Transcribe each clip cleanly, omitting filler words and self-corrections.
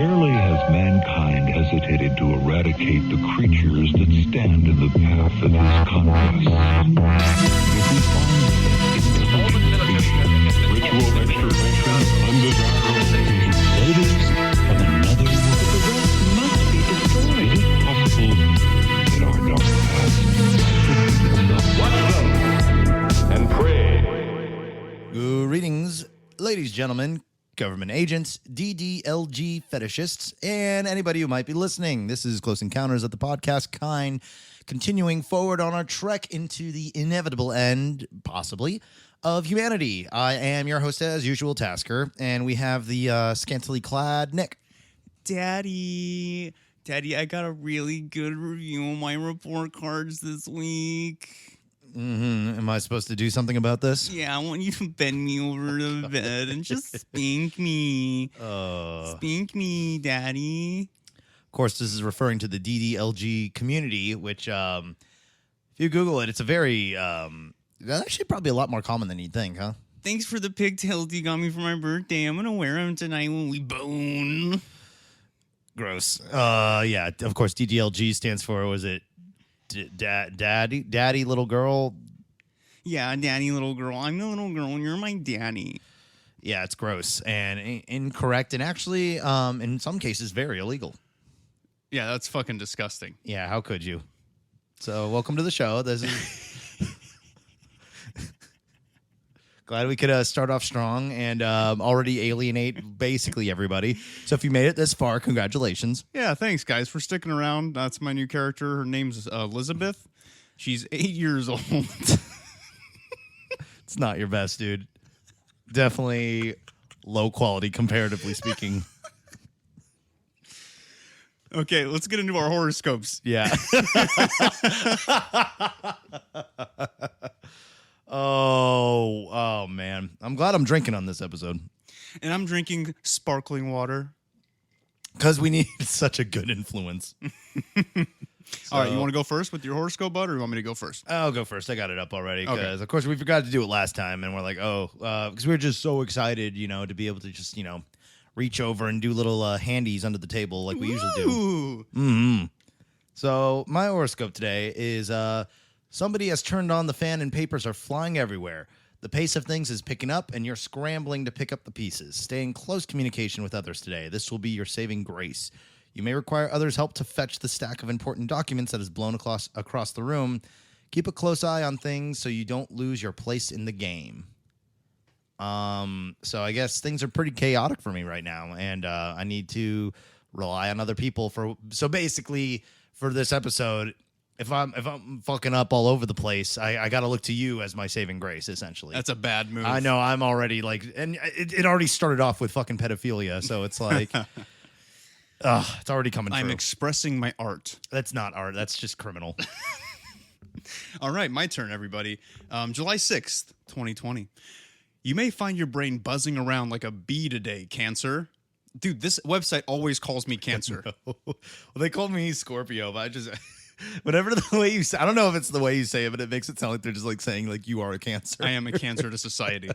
Rarely has mankind hesitated to eradicate the creatures that stand in the path of his conquest. If we find ritual extirpation, undesirable natives of another world, the rest must be destroyed. Is it possible that our dark past watch them and pray? Greetings, ladies, gentlemen, government agents, DDLG fetishists, and anybody who might be listening. This is Close Encounters of the Podcast Kind, continuing forward on our trek into the inevitable end, possibly, of humanity. I am your host, as usual, Tasker, and we have the scantily clad Nick. Daddy, I got a really good review on my report cards this week. Am I supposed to do something about this? Yeah, I want you to bend me over the bed and just spank me. Spank me, Daddy. Of course, this is referring to the DDLG community, which, if you Google it, it's a very, actually probably a lot more common than you'd think, huh? Thanks for the pigtails you got me for my birthday. I'm going to wear them tonight when we bone. Gross. Yeah, of course, DDLG stands for, was it daddy, little girl? Yeah, daddy, little girl. I'm the little girl and you're my daddy. Yeah, it's gross and incorrect and actually, in some cases, very illegal. Yeah, that's fucking disgusting. Yeah, how could you? So, welcome to the show. This is glad we could start off strong and already alienate basically everybody. So if you made it this far, congratulations. Yeah, thanks, guys, for sticking around. That's my new character. Her name's Elizabeth. She's 8 years old. It's not your best, dude. Definitely low quality, comparatively speaking. Okay, let's get into our horoscopes. Yeah. Oh, man. I'm glad I'm drinking on this episode. And I'm drinking sparkling water. Because we need such a good influence. All right, you want to go first with your horoscope, bud, or you want me to go first? I'll go first. I got it up already. Because, Okay. of course, we forgot to do it last time. And we're like, because we were just so excited, to be able to just, reach over and do little handies under the table like we usually do. Mm-hmm. So my horoscope today is somebody has turned on the fan and papers are flying everywhere. The pace of things is picking up and you're scrambling to pick up the pieces. Stay in close communication with others today. This will be your saving grace. You may require others' help to fetch the stack of important documents that is blown across the room. Keep a close eye on things so you don't lose your place in the game. So I guess things are pretty chaotic for me right now, and I need to rely on other people so basically for this episode, if I'm fucking up all over the place, I got to look to you as my saving grace, essentially. That's a bad move. I know, I'm already and it already started off with fucking pedophilia, so it's like, it's already coming through. I'm expressing my art. That's not art, that's just criminal. All right, my turn, everybody. July 6th, 2020. You may find your brain buzzing around like a bee today, Cancer. Dude, this website always calls me Cancer. No. Well, they call me Scorpio, but I just... Whatever the way you say, I don't know if it's the way you say it, but it makes it sound like they're just like saying like you are a Cancer. I am a Cancer to society.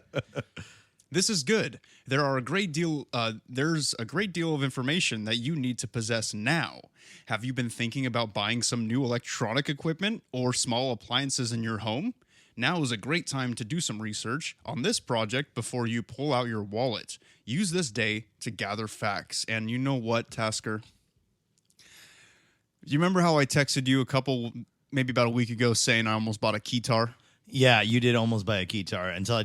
This is good. There's a great deal of information that you need to possess now. Have you been thinking about buying some new electronic equipment or small appliances in your home? Now is a great time to do some research on this project before you pull out your wallet. Use this day to gather facts. And you know what, Tasker? You remember how I texted you maybe about a week ago saying I almost bought a keytar? Yeah, you did almost buy a keytar until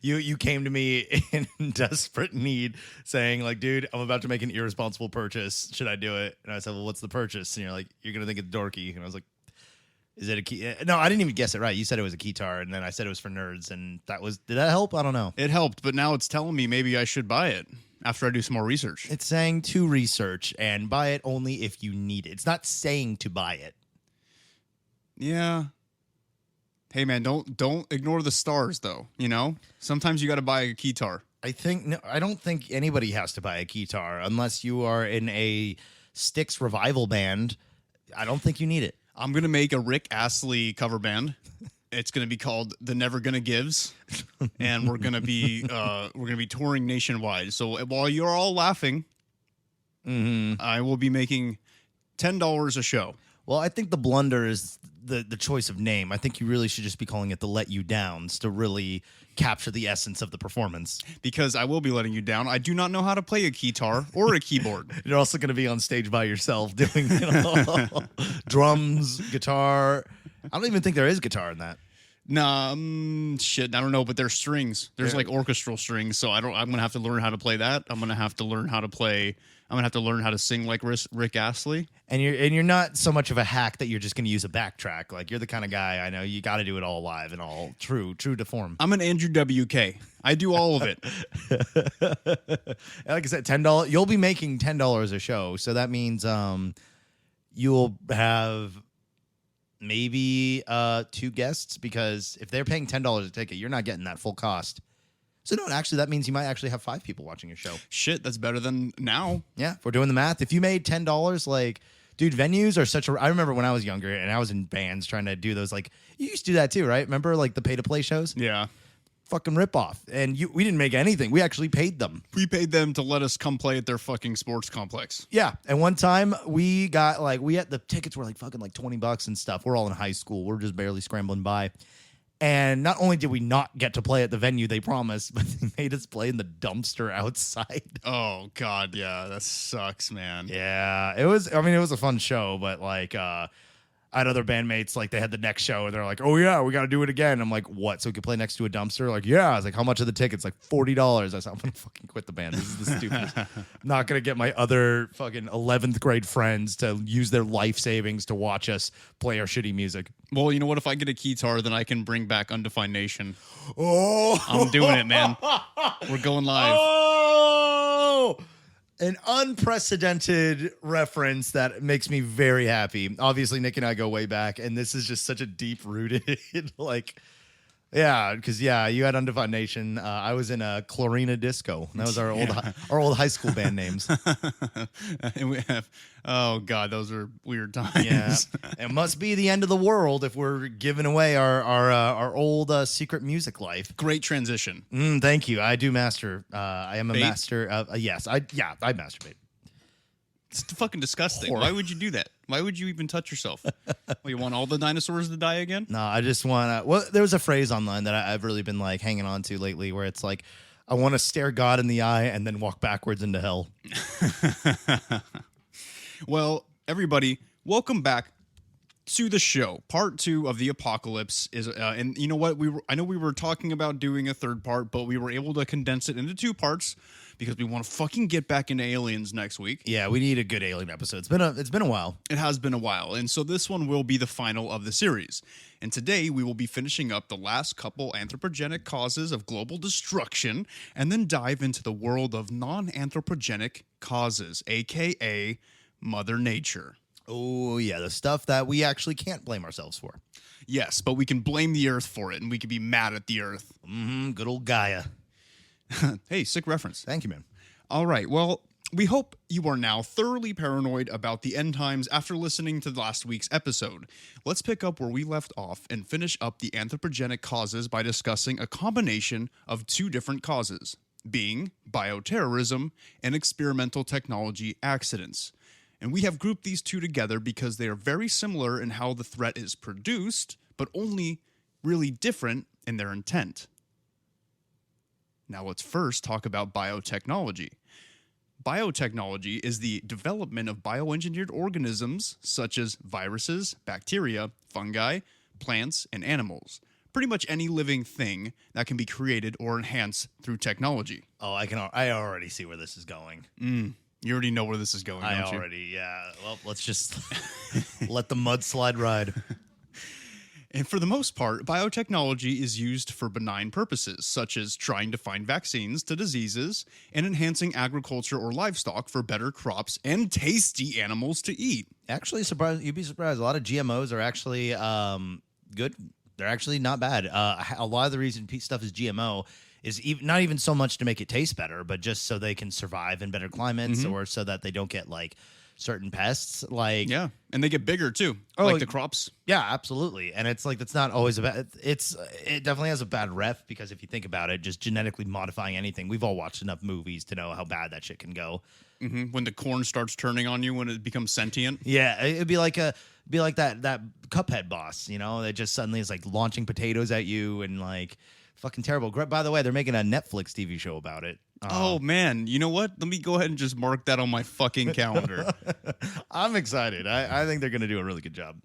you came to me in desperate need saying like, dude, I'm about to make an irresponsible purchase. Should I do it? And I said, well, what's the purchase? And you're like, you're going to think it's dorky. And I was like, is it a key? No, I didn't even guess it right. You said it was a keytar, and then I said it was for nerds, and did that help? I don't know. It helped, but now it's telling me maybe I should buy it after I do some more research. It's saying to research and buy it only if you need it. It's not saying to buy it. Yeah. Hey man, don't ignore the stars though, Sometimes you got to buy a keytar. I don't think anybody has to buy a keytar unless you are in a Styx revival band. I don't think you need it. I'm going to make a Rick Astley cover band. It's going to be called The Never Gonna Gives, and we're going to be touring nationwide. So while you're all laughing I will be making $10 a show. Well, I think the blunder is the choice of name. I think you really should just be calling it the Let You Downs to really capture the essence of the performance. Because I will be letting you down. I do not know how to play a guitar or a keyboard. You're also going to be on stage by yourself doing drums, guitar. I don't even think there is guitar in that. Nah, shit, I don't know, but there's strings. There's like orchestral strings, so I'm gonna have to learn how to play that. I'm gonna have to learn how to sing like Rick Astley. And you're not so much of a hack that you're just going to use a backtrack. Like, you're the kind of guy, I know, you got to do it all live and all true to form. I'm an Andrew WK. I do all of it. Like I said, $10. You'll be making $10 a show, so that means you'll have maybe 2 guests, because if they're paying $10 a ticket, you're not getting that full cost. So no, actually, that means you might actually have 5 people watching your show. Shit, that's better than now. Yeah, if we're doing the math. If you made $10, like, dude, venues are such a... I remember when I was younger and I was in bands trying to do those, like, you used to do that too, right? Remember, like, the pay-to-play shows? Yeah. Fucking ripoff. And we didn't make anything. We actually paid them. We paid them to let us come play at their fucking sports complex. Yeah, and one time we got, like, the tickets were, like, fucking, like, $20 and stuff. We're all in high school. We're just barely scrambling by. And not only did we not get to play at the venue they promised, but they made us play in the dumpster outside. Oh, God, yeah, that sucks, man. Yeah, it was a fun show, but, like, I had other bandmates, like, they had the next show, and they're like, oh, yeah, we got to do it again. I'm like, what? So we could play next to a dumpster? Like, yeah. I was like, how much are the tickets? Like, $40. I said, I'm going to fucking quit the band. This is the stupidest. I'm not going to get my other fucking 11th grade friends to use their life savings to watch us play our shitty music. Well, you know what? If I get a guitar, then I can bring back Undefined Nation. Oh! I'm doing it, man. We're going live. Oh! An unprecedented reference that makes me very happy. Obviously, Nick and I go way back, and this is just such a deep-rooted, like, yeah, because, yeah, you had Undefined Nation. I was in a Chlorina Disco. That was our old high school band names. And we have, oh, God, those are weird times. Yeah, it must be the end of the world if we're giving away our old secret music life. Great transition. Thank you. I do master. I am a Bait? master. Yes, I masturbate. It's fucking disgusting. Horror. Why would you do that? Why would you even touch yourself? Well, you want all the dinosaurs to die again? No, I just want to... Well, there was a phrase online that I've really been, like, hanging on to lately where it's like, I want to stare God in the eye and then walk backwards into hell. Well, everybody, welcome back to the show. Part 2 of the apocalypse is, and you know what? I know we were talking about doing a third part, but we were able to condense it into 2 parts because we want to fucking get back into aliens next week. Yeah, we need a good alien episode. It's been a while. It has been a while, and so this one will be the final of the series. And today we will be finishing up the last couple anthropogenic causes of global destruction, and then dive into the world of non-anthropogenic causes, aka Mother Nature. Oh, yeah, the stuff that we actually can't blame ourselves for. Yes, but we can blame the Earth for it, and we can be mad at the Earth. Good old Gaia. Hey, sick reference. Thank you, man. All right, well, we hope you are now thoroughly paranoid about the end times after listening to last week's episode. Let's pick up where we left off and finish up the anthropogenic causes by discussing a combination of 2 different causes, being bioterrorism and experimental technology accidents. And we have grouped these 2 together because they are very similar in how the threat is produced, but only really different in their intent. Now let's first talk about biotechnology. Biotechnology is the development of bioengineered organisms such as viruses, bacteria, fungi, plants, and animals. Pretty much any living thing that can be created or enhanced through technology. Oh, I already see where this is going. You already know where this is going, don't you? Yeah. Well, let's just let the mudslide ride. And for the most part, biotechnology is used for benign purposes, such as trying to find vaccines to diseases and enhancing agriculture or livestock for better crops and tasty animals to eat. Actually, you'd be surprised. A lot of GMOs are actually good. They're actually not bad. A lot of the reason stuff is GMO is not even so much to make it taste better, but just so they can survive in better climates or so that they don't get, like, certain pests. Like, Yeah, and they get bigger too, Oh, like the crops. yeah, absolutely. And it's like, that's not always about it definitely has a bad rep, because if you think about it, just genetically modifying anything, we've all watched enough movies to know how bad that shit can go. When the corn starts turning on you, when it becomes sentient. Yeah, it'd be like that Cuphead boss, that just suddenly is like launching potatoes at you and like fucking terrible. By the way, they're making a Netflix TV show about it. Oh man, you know what? Let me go ahead and just mark that on my fucking calendar. I'm excited. I think they're gonna do a really good job.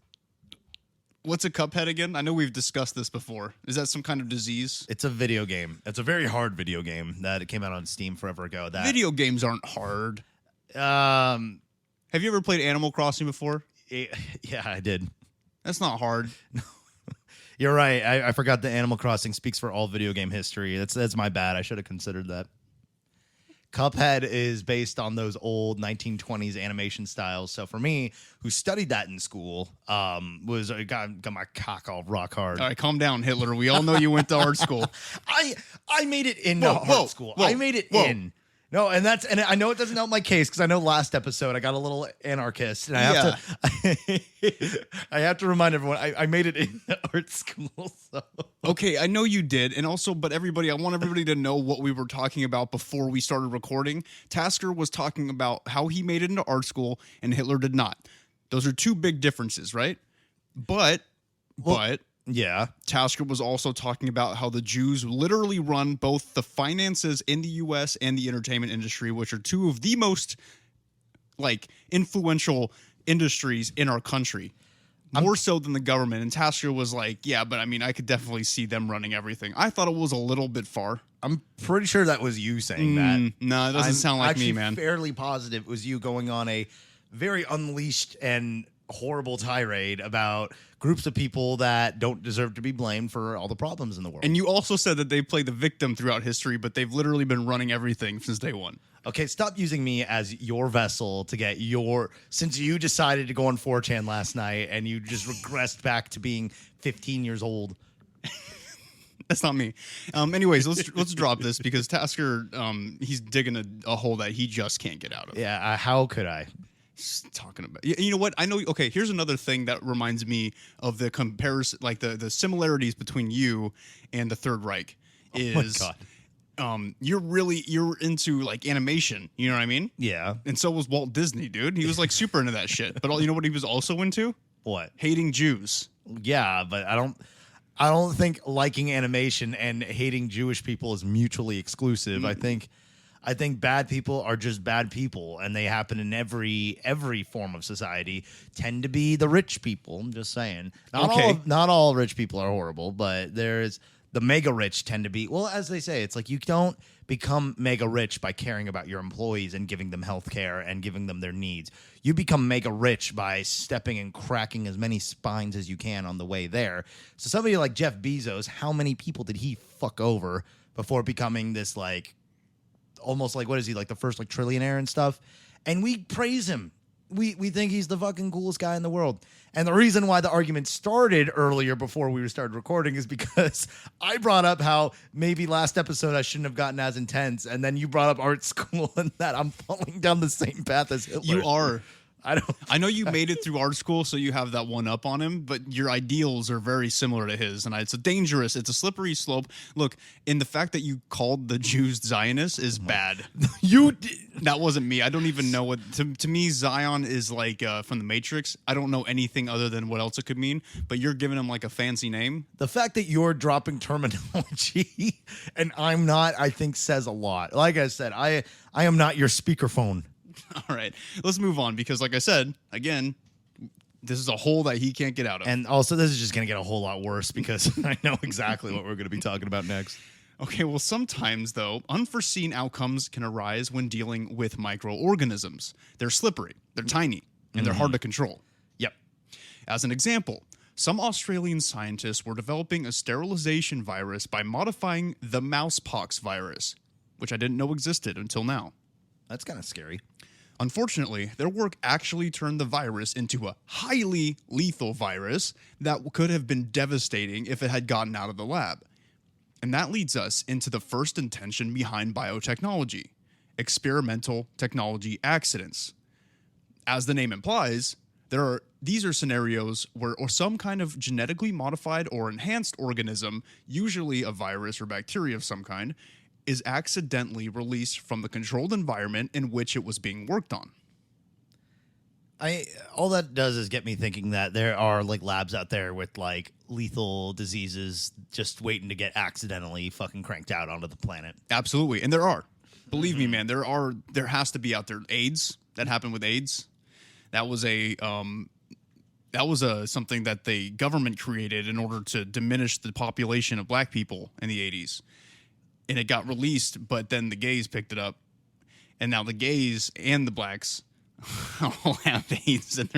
What's a Cuphead again? I know we've discussed this before. Is that some kind of disease? It's a video game. It's a very hard video game that came out on Steam forever ago. Video games aren't hard. Have Have you ever played Animal Crossing before? Yeah, I did. That's not hard. You're right. I forgot that Animal Crossing speaks for all video game history. That's my bad. I should have considered that. Cuphead is based on those old 1920s animation styles. So for me, who studied that in school, got my cock all rock hard. All right, calm down, Hitler. We all know you went to art school. I made it in art school. I made it in. No, and I know it doesn't help my case, because I know last episode I got a little anarchist, and I have to remind everyone I made it in art school. So. Okay, I know you did, and also, but I want everybody to know what we were talking about before we started recording. Tasker was talking about how he made it into art school, and Hitler did not. Those are two big differences, right? But Yeah. Tasker was also talking about how the Jews literally run both the finances in the U.S. and the entertainment industry, which are two of the most influential industries in our country, more so than the government. And Tasker was like, yeah, but I mean, I could definitely see them running everything. I thought it was a little bit far. I'm pretty sure that was you saying that. No, it doesn't sound like me, man. I'm fairly positive it was you going on a very unleashed and horrible tirade about groups of people that don't deserve to be blamed for all the problems in the world. And you also said that they play the victim throughout history, but they've literally been running everything since day one. Okay, stop using me as your vessel to get since you decided to go on 4chan last night and you just regressed back to being 15 years old. That's not me. Anyways, let's drop this, because Tasker, he's digging a hole that he just can't get out of. Yeah, how could I? Talking about, you know what, I know. Okay, here's another thing that reminds me of the comparison, like the similarities between you and the Third Reich is, you're into like animation, you know what I mean? Yeah. And so was Walt Disney, dude. He was like super into that shit. But you know what he was also into? What? Hating Jews. Yeah, but I don't think liking animation and hating Jewish people is mutually exclusive. I think bad people are just bad people, and they happen in every form of society. Tend to be the rich people. I'm just saying. Not all rich people are horrible, but there's the mega rich tend to be. Well, as they say, it's like you don't become mega rich by caring about your employees and giving them health care and giving them their needs. You become mega rich by stepping and cracking as many spines as you can on the way there. So somebody like Jeff Bezos, how many people did he fuck over before becoming this almost like, what is he, like the first trillionaire and stuff? And we praise him. We think he's the fucking coolest guy in the world. And the reason why the argument started earlier before we started recording is because I brought up how maybe last episode I shouldn't have gotten as intense, and then you brought up art school and that I'm falling down the same path as Hitler. You are. I know you made it through art school, so you have that one up on him, but your ideals are very similar to his, and it's a slippery slope. Look, in the fact that you called the Jews Zionists is bad. That wasn't me. I don't even know what, to me, Zion is like from the Matrix. I don't know anything other than what else it could mean, but you're giving him like a fancy name. The fact that you're dropping terminology and I'm not, I think says a lot. Like I said, I am not your speakerphone. All right, let's move on, because like I said, again, this is a hole that he can't get out of. And also, this is just going to get a whole lot worse, because I know exactly what we're going to be talking about next. Okay, well, sometimes, though, unforeseen outcomes can arise when dealing with microorganisms. They're slippery, they're tiny, and they're hard to control. Yep. As an example, some Australian scientists were developing a sterilization virus by modifying the mousepox virus, which I didn't know existed until now. That's kind of scary. Unfortunately, their work actually turned the virus into a highly lethal virus that could have been devastating if it had gotten out of the lab. And that leads us into the first intention behind biotechnology: experimental technology accidents. as the name implies, these are scenarios where or some kind of genetically modified or enhanced organism, usually a virus or bacteria of some kind, is accidentally released from the controlled environment in which it was being worked on. All that does is get me thinking that there are like labs out there with like lethal diseases just waiting to get accidentally fucking cranked out onto the planet. Absolutely. And there are. Believe me, man, there has to be out there. AIDS, that happened with AIDS. That was something that the government created in order to diminish the population of black people in the 80s. And it got released, but then the gays picked it up. And now the gays and the blacks all have AIDS. And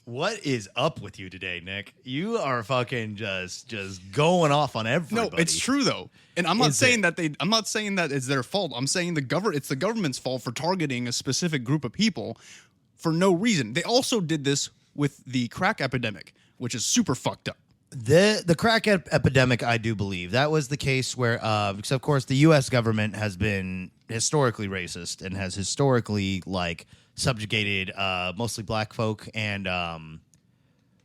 what is up with you today, Nick? You are fucking just going off on everybody. No, it's true though. And I'm not saying that it's their fault. I'm saying it's the government's fault for targeting a specific group of people for no reason. They also did this with the crack epidemic, which is super fucked up. The crack epidemic, I do believe that was the case where, because of course the U.S. government has been historically racist and has historically like subjugated mostly black folk and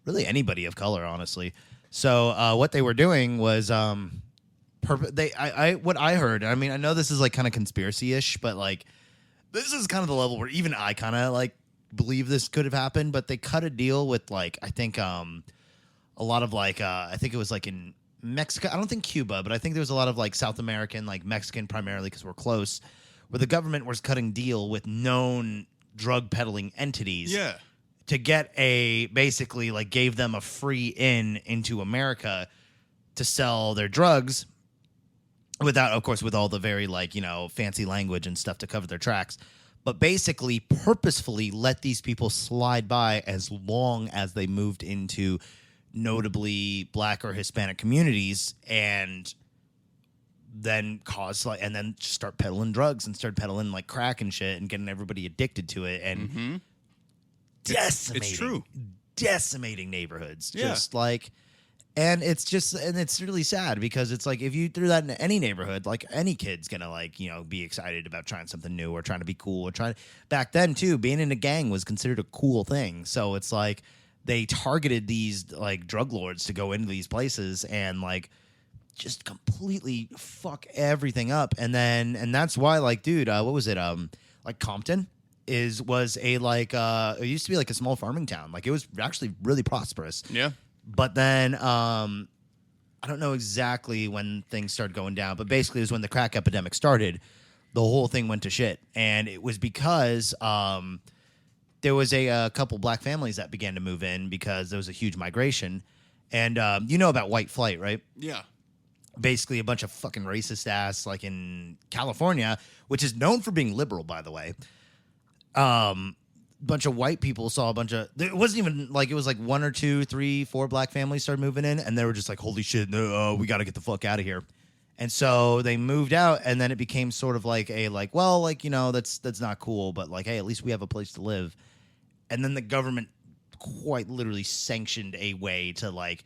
really anybody of color, honestly. So what they were doing was what I heard. I mean, I know this is like kind of conspiracy-ish, but like this is kind of the level where even I kind of like believe this could have happened. But they cut a deal with like I think a lot of like I think it was like in Mexico. I don't think Cuba, but I think there was a lot of like South American, like Mexican primarily because we're close, where the government was cutting deal with known drug peddling entities. Yeah. To get basically like gave them a free into America to sell their drugs without, of course, with all the very like, fancy language and stuff to cover their tracks. But basically purposefully let these people slide by as long as they moved into notably black or Hispanic communities and then start peddling drugs and start peddling like crack and shit and getting everybody addicted to it and decimating neighborhoods. Yeah. Just like, and it's really sad because it's like if you threw that in any neighborhood, like any kid's gonna like, be excited about trying something new or trying to be cool or back then too, being in a gang was considered a cool thing. So it's like they targeted these like drug lords to go into these places and like just completely fuck everything up. And that's why like, dude, what was it? Like Compton was a like it used to be like a small farming town. Like it was actually really prosperous. Yeah. But then I don't know exactly when things started going down, but basically it was when the crack epidemic started. The whole thing went to shit. And it was because there was a couple black families that began to move in because there was a huge migration. And you know about white flight, right? Yeah. Basically a bunch of fucking racist ass like in California, which is known for being liberal, by the way. Bunch of white people saw it wasn't even like, it was like 1 or 2, 3, 4 black families started moving in and they were just like, holy shit, no, we got to get the fuck out of here. And so they moved out and then it became sort of like that's not cool, but like, hey, at least we have a place to live. And then the government quite literally sanctioned a way to like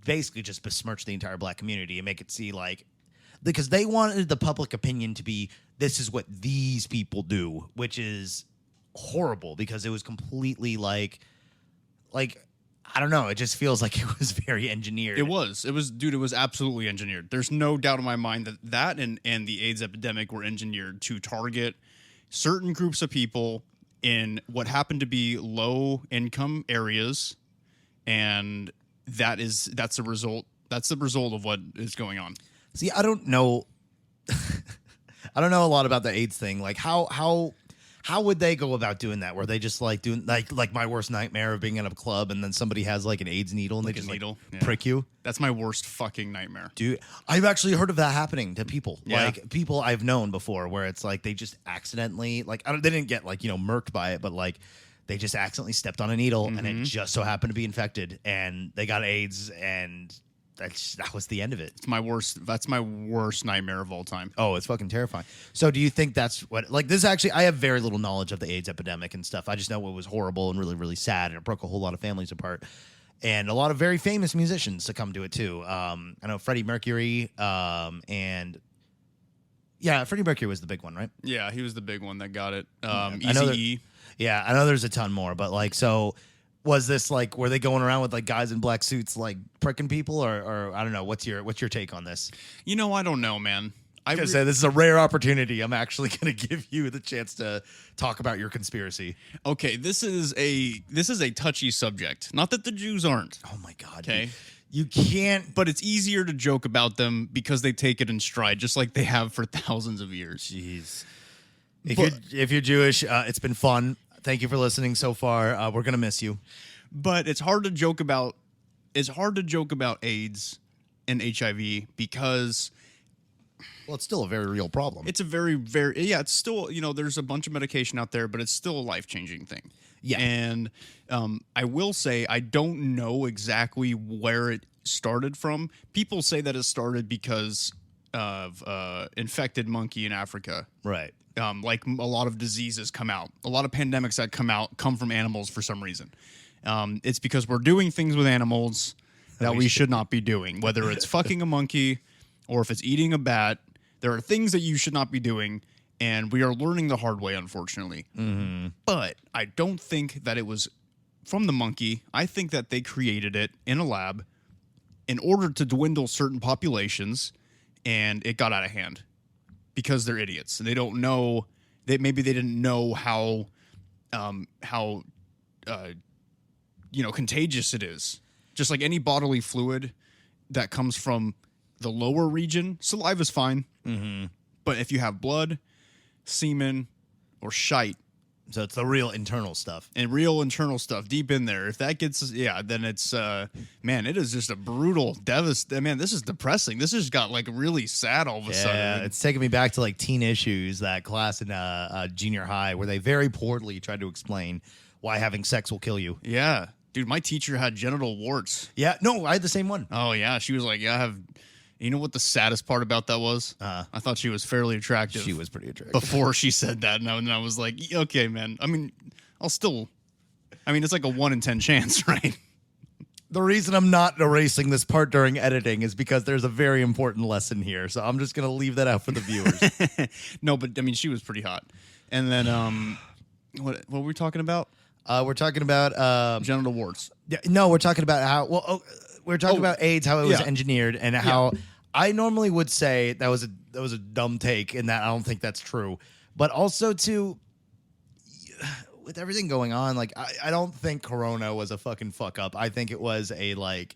basically just besmirch the entire black community and make it see like, because they wanted the public opinion to be, this is what these people do, which is horrible because it was completely like I don't know, it just feels like it was very engineered. It was absolutely engineered. There's no doubt in my mind that and the AIDS epidemic were engineered to target certain groups of people in what happened to be low income areas, and that's the result of what is going on. See, I don't know I don't know a lot about the AIDS thing. Like how would they go about doing that? Were they just like doing like my worst nightmare of being in a club and then somebody has like an AIDS needle and they just prick you? That's my worst fucking nightmare. Dude, I've actually heard of that happening to people. Yeah. Like people I've known before where it's like they just accidentally like they didn't get like, murked by it, but like they just accidentally stepped on a needle and it just so happened to be infected and they got AIDS and that was the end of it. That's my worst nightmare of all time. Oh, it's fucking terrifying. So do you think that's what, like this actually, I have very little knowledge of the AIDS epidemic and stuff. I just know it was horrible and really, really sad and it broke a whole lot of families apart. And a lot of very famous musicians succumbed to it too. I know Freddie Mercury and Freddie Mercury was the big one, right? Yeah, he was the big one that got it. Eazy-E. Yeah, I know there's a ton more, but like, so was this like, were they going around with like guys in black suits like pricking people, or I don't know? What's your take on this? I don't know, man. I was gonna say this is a rare opportunity. I'm actually gonna give you the chance to talk about your conspiracy. Okay, this is a touchy subject. Not that the Jews aren't. Oh my god. Okay. You can't. But it's easier to joke about them because they take it in stride, just like they have for thousands of years. Jeez. If you're Jewish, it's been fun. Thank you for listening so far. We're gonna miss you. But it's hard to joke about. It's hard to joke about AIDS and HIV because Well, it's still a very real problem. it's a very, very it's still there's a bunch of medication out there, but it's still a life-changing thing. Yeah. And I will say I don't know exactly where it started from. People say that it started because of infected monkey in Africa. right. Like a lot of diseases come out. A lot of pandemics that come from animals for some reason. It's because we're doing things with animals that we should not be doing, whether it's fucking a monkey or if it's eating a bat. There are things that you should not be doing, and we are learning the hard way, unfortunately. Mm-hmm. But I don't think that it was from the monkey. I think that they created it in a lab in order to dwindle certain populations, and it got out of hand because they're idiots. They don't know that maybe they didn't know how contagious it is. Just like any bodily fluid that comes from the lower region, saliva's fine. Mm-hmm. But if you have blood, semen, or shite, So it's the real internal stuff. and real internal stuff deep in there, if that gets, then it's, man, it is just a brutal, man, this is depressing. This just got like really sad all of a Yeah, sudden. it's taking me back to like Teen Issues, that class in junior high, where they very poorly tried to explain why having sex will kill you. Yeah. Dude, my teacher had genital warts. Yeah, no, I had the same one. Oh, yeah. She was like, I have. You know what the saddest part about that was? I thought she was fairly attractive. She was pretty attractive. Before she said that. And I was like, okay, man. I mean, it's like a 1 in 10 chance, right? The reason I'm not erasing this part during editing is because there's a very important lesson here. So I'm just going to leave that out for the viewers. No, but I mean, she was pretty hot. And then, what were we talking about? We're talking about Genital warts. yeah, no, we're talking about how we're talking about AIDS, how it was yeah. engineered, and how I normally would say that was a dumb take, and that I don't think that's true. But also too, with everything going on, like I don't think Corona was a fucking fuck up. I think it was a like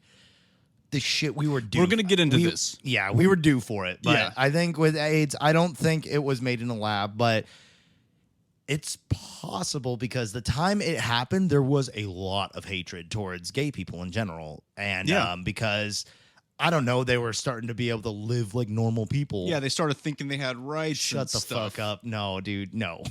the shit we were due. We're gonna get into this. Yeah, we were due for it. But Yeah. I think with AIDS, I don't think it was made in a lab, but it's possible because the time it happened, there was a lot of hatred towards gay people in general. And because, I don't know, they were starting to be able to live like normal people. Yeah, they started thinking they had rights. Shut the stuff. fuck up. No, dude, no.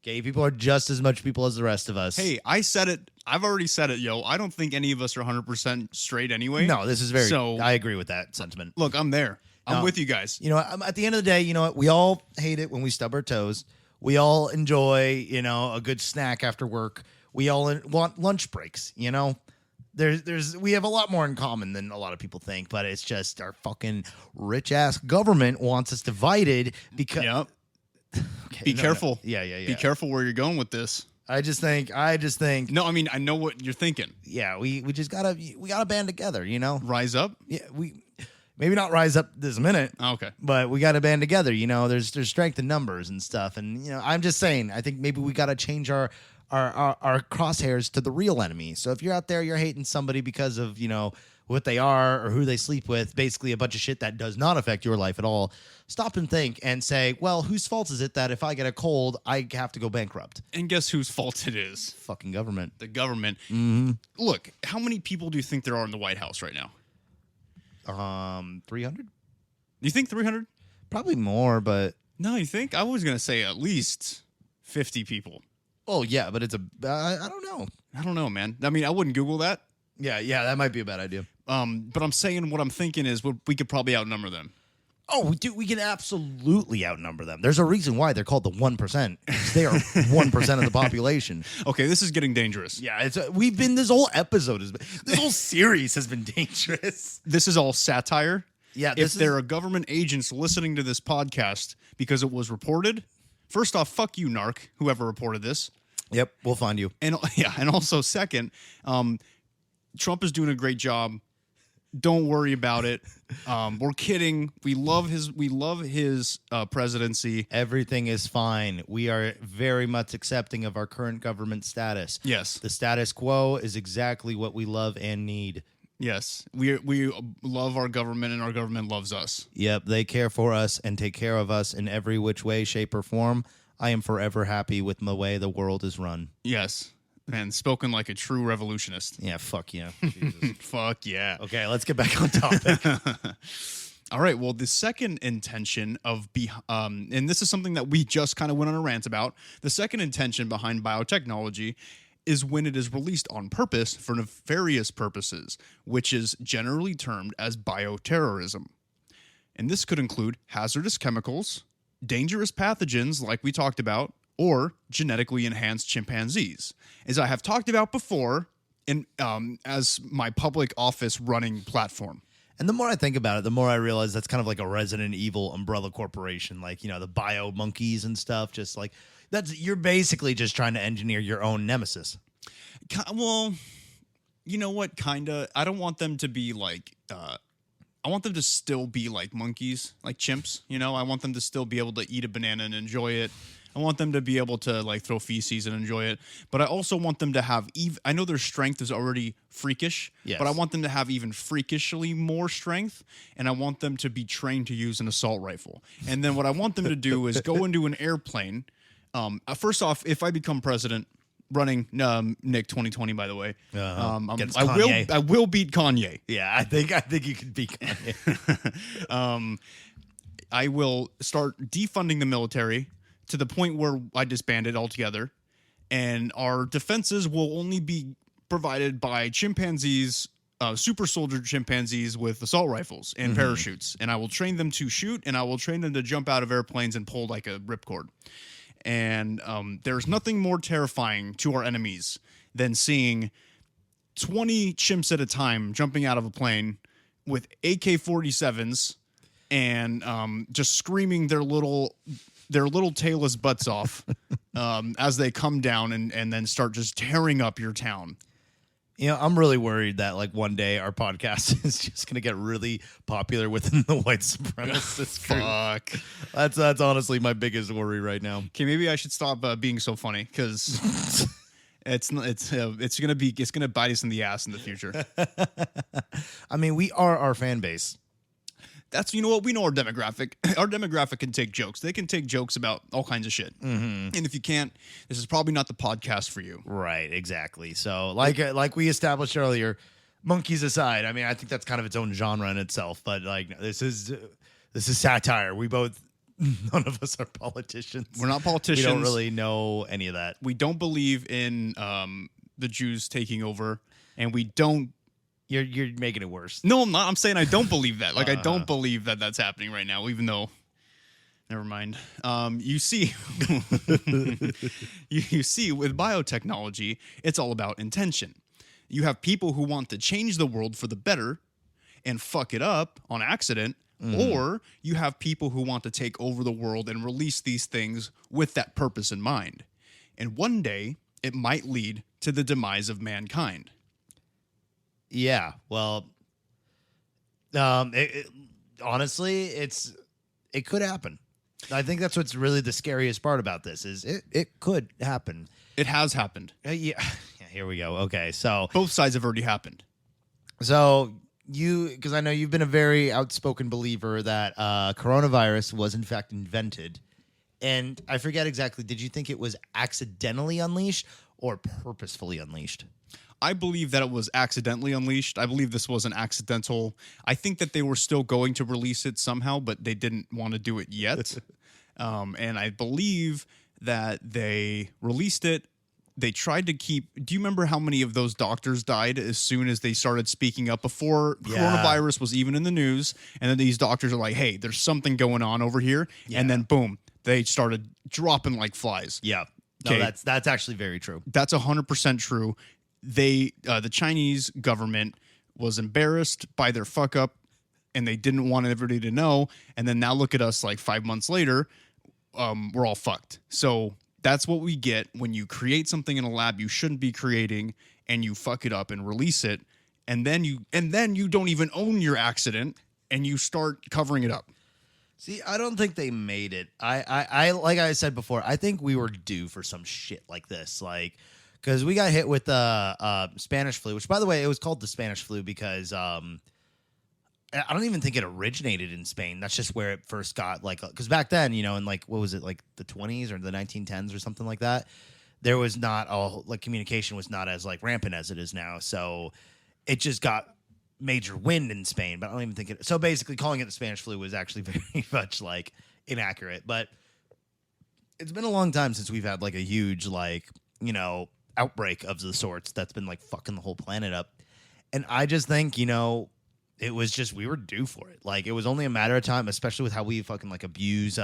Gay people are just as much people as the rest of us. Hey, I said it. I've already said it, yo. I don't think any of us are 100% straight anyway. No, this is very, So- I agree with that sentiment. Look, I'm there. I'm No. with you guys. You know, at the end of the day, you know what? We all hate it when we stub our toes. We all enjoy, a good snack after work. We all want lunch breaks, we have a lot more in common than a lot of people think, but it's just our fucking rich ass government wants us divided because Yep. Okay, Be no, careful. no. Yeah. Be careful where you're going with this. I just think No, I mean, I know what you're thinking. yeah, we just gotta band together, Rise up. Yeah, we maybe not rise up this minute. Okay. But we got to band together, there's strength in numbers and stuff. And, I'm just saying, I think maybe we got to change our crosshairs to the real enemy. So if you're out there, you're hating somebody because of, what they are or who they sleep with, basically a bunch of shit that does not affect your life at all, stop and think and say, well, whose fault is it that if I get a cold, I have to go bankrupt? And guess whose fault it is? Fucking government. The government. Look, how many people do you think there are in the White House right now? 300? Do you think 300? Probably more, but No, you think? I was going to say at least 50 people. oh yeah, but it's I don't know. I don't know, man. I mean, I wouldn't Google that. Yeah, that might be a bad idea. But I'm saying what I'm thinking is we could probably outnumber them. Oh, dude, we can absolutely outnumber them. There's a reason why they're called the 1%. They are 1% of the population. Okay, this is getting dangerous. Yeah, this whole episode this whole series has been dangerous. This is all satire. Yeah, If there are government agents listening to this podcast because it was reported, first off, fuck you, narc, whoever reported this. Yep, we'll find you. And and also second, Trump is doing a great job. Don't worry about it. We're kidding. We love his presidency. Everything is fine. We are very much accepting of our current government status. Yes. The status quo is exactly what we love and need. Yes. We love our government, and our government loves us. Yep, they care for us and take care of us in every which way, shape, or form. I am forever happy with the way the world is run. Yes. Man, spoken like a true revolutionist. Yeah, fuck yeah. Jesus. Fuck yeah. Okay, let's get back on topic. All right. Well, the second intention of and this is something that we just kind of went on a rant about. The second intention behind biotechnology is when it is released on purpose for nefarious purposes, which is generally termed as bioterrorism. And this could include hazardous chemicals, dangerous pathogens like we talked about, or genetically enhanced chimpanzees. As I have talked about before in as my public office running platform. And the more I think about it, the more I realize that's kind of like a Resident Evil umbrella corporation, like, you know, the bio monkeys and stuff. Just like you're basically just trying to engineer your own nemesis. Well, you know what? Kinda. I don't want them to be like. I want them to still be like monkeys, like chimps. You know, I want them to still be able to eat a banana and enjoy it. I want them to be able to like throw feces and enjoy it, but I also want them to have I know their strength is already freakish, yes, but I want them to have even freakishly more strength, and I want them to be trained to use an assault rifle. And then what I want them to do is go into an airplane. First off, if I become president, running Nick 2020, by the way, I will beat Kanye. Yeah, I think you could beat Kanye. I will start defunding the military to the point where I disband it altogether, and our defenses will only be provided by chimpanzees, super soldier chimpanzees with assault rifles and parachutes, and I will train them to shoot, and I will train them to jump out of airplanes and pull like a ripcord. And there's nothing more terrifying to our enemies than seeing 20 chimps at a time jumping out of a plane with AK-47s and just screaming their little tailless butts off as they come down and then start just tearing up your town. You know, I'm really worried that like one day our podcast is just going to get really popular within the white supremacist group. Fuck. That's honestly my biggest worry right now. Okay, maybe I should stop being so funny, because it's gonna bite us in the ass in the future. I mean, we are our fan base. That's, you know what, we know our demographic. Our demographic can take jokes. They can take jokes about all kinds of shit. And if you can't, this is probably not the podcast for you. Right, exactly. So like we established earlier, monkeys aside, I mean, I think that's kind of its own genre in itself. But like this is satire. None of us are politicians. We're not politicians. We don't really know any of that. We don't believe in the Jews taking over, and we don't. You're making it worse. No, I'm not. I'm saying I don't believe that. Like, I don't believe that that's happening right now, even though. Never mind. You see, you see, with biotechnology, it's all about intention. You have people who want to change the world for the better and fuck it up on accident, or you have people who want to take over the world and release these things with that purpose in mind. And one day, it might lead to the demise of mankind. Yeah, well, honestly, it could happen. I think that's what's really the scariest part about this is it could happen. It has happened. Yeah, here we go. Okay, so both sides have already happened. So because I know you've been a very outspoken believer that coronavirus was in fact invented, and I forget exactly. Did you think it was accidentally unleashed or purposefully unleashed? I believe that it was accidentally unleashed. I believe this was an accidental. I think that they were still going to release it somehow, but they didn't want to do it yet. And I believe that they released it. They tried to keep. Do you remember how many of those doctors died as soon as they started speaking up before coronavirus was even in the news? And then these doctors are like, hey, there's something going on over here. Yeah. And then boom, they started dropping like flies. Yeah. No, that's actually very true. That's 100% true. The Chinese government was embarrassed by their fuck up, and they didn't want everybody to know. And then now look at us, like 5 months later, we're all fucked. So that's what we get when you create something in a lab you shouldn't be creating, and you fuck it up and release it, and then you don't even own your accident, and you start covering it up. See, I don't think they made it. I like I said before, I think we were due for some shit like this, like because we got hit with the Spanish flu, which, by the way, it was called the Spanish flu because I don't even think it originated in Spain. That's just where it first got, like, because back then, in like what was it, like the 20s or the 1910s or something like that, there was not all like communication was not as like rampant as it is now, so it just got major wind in Spain, but I don't even think it. So basically, calling it the Spanish flu was actually very much like inaccurate. But it's been a long time since we've had like a huge like outbreak of the sorts that's been like fucking the whole planet up. And I just think it was just we were due for it. Like it was only a matter of time, especially with how we fucking like abuse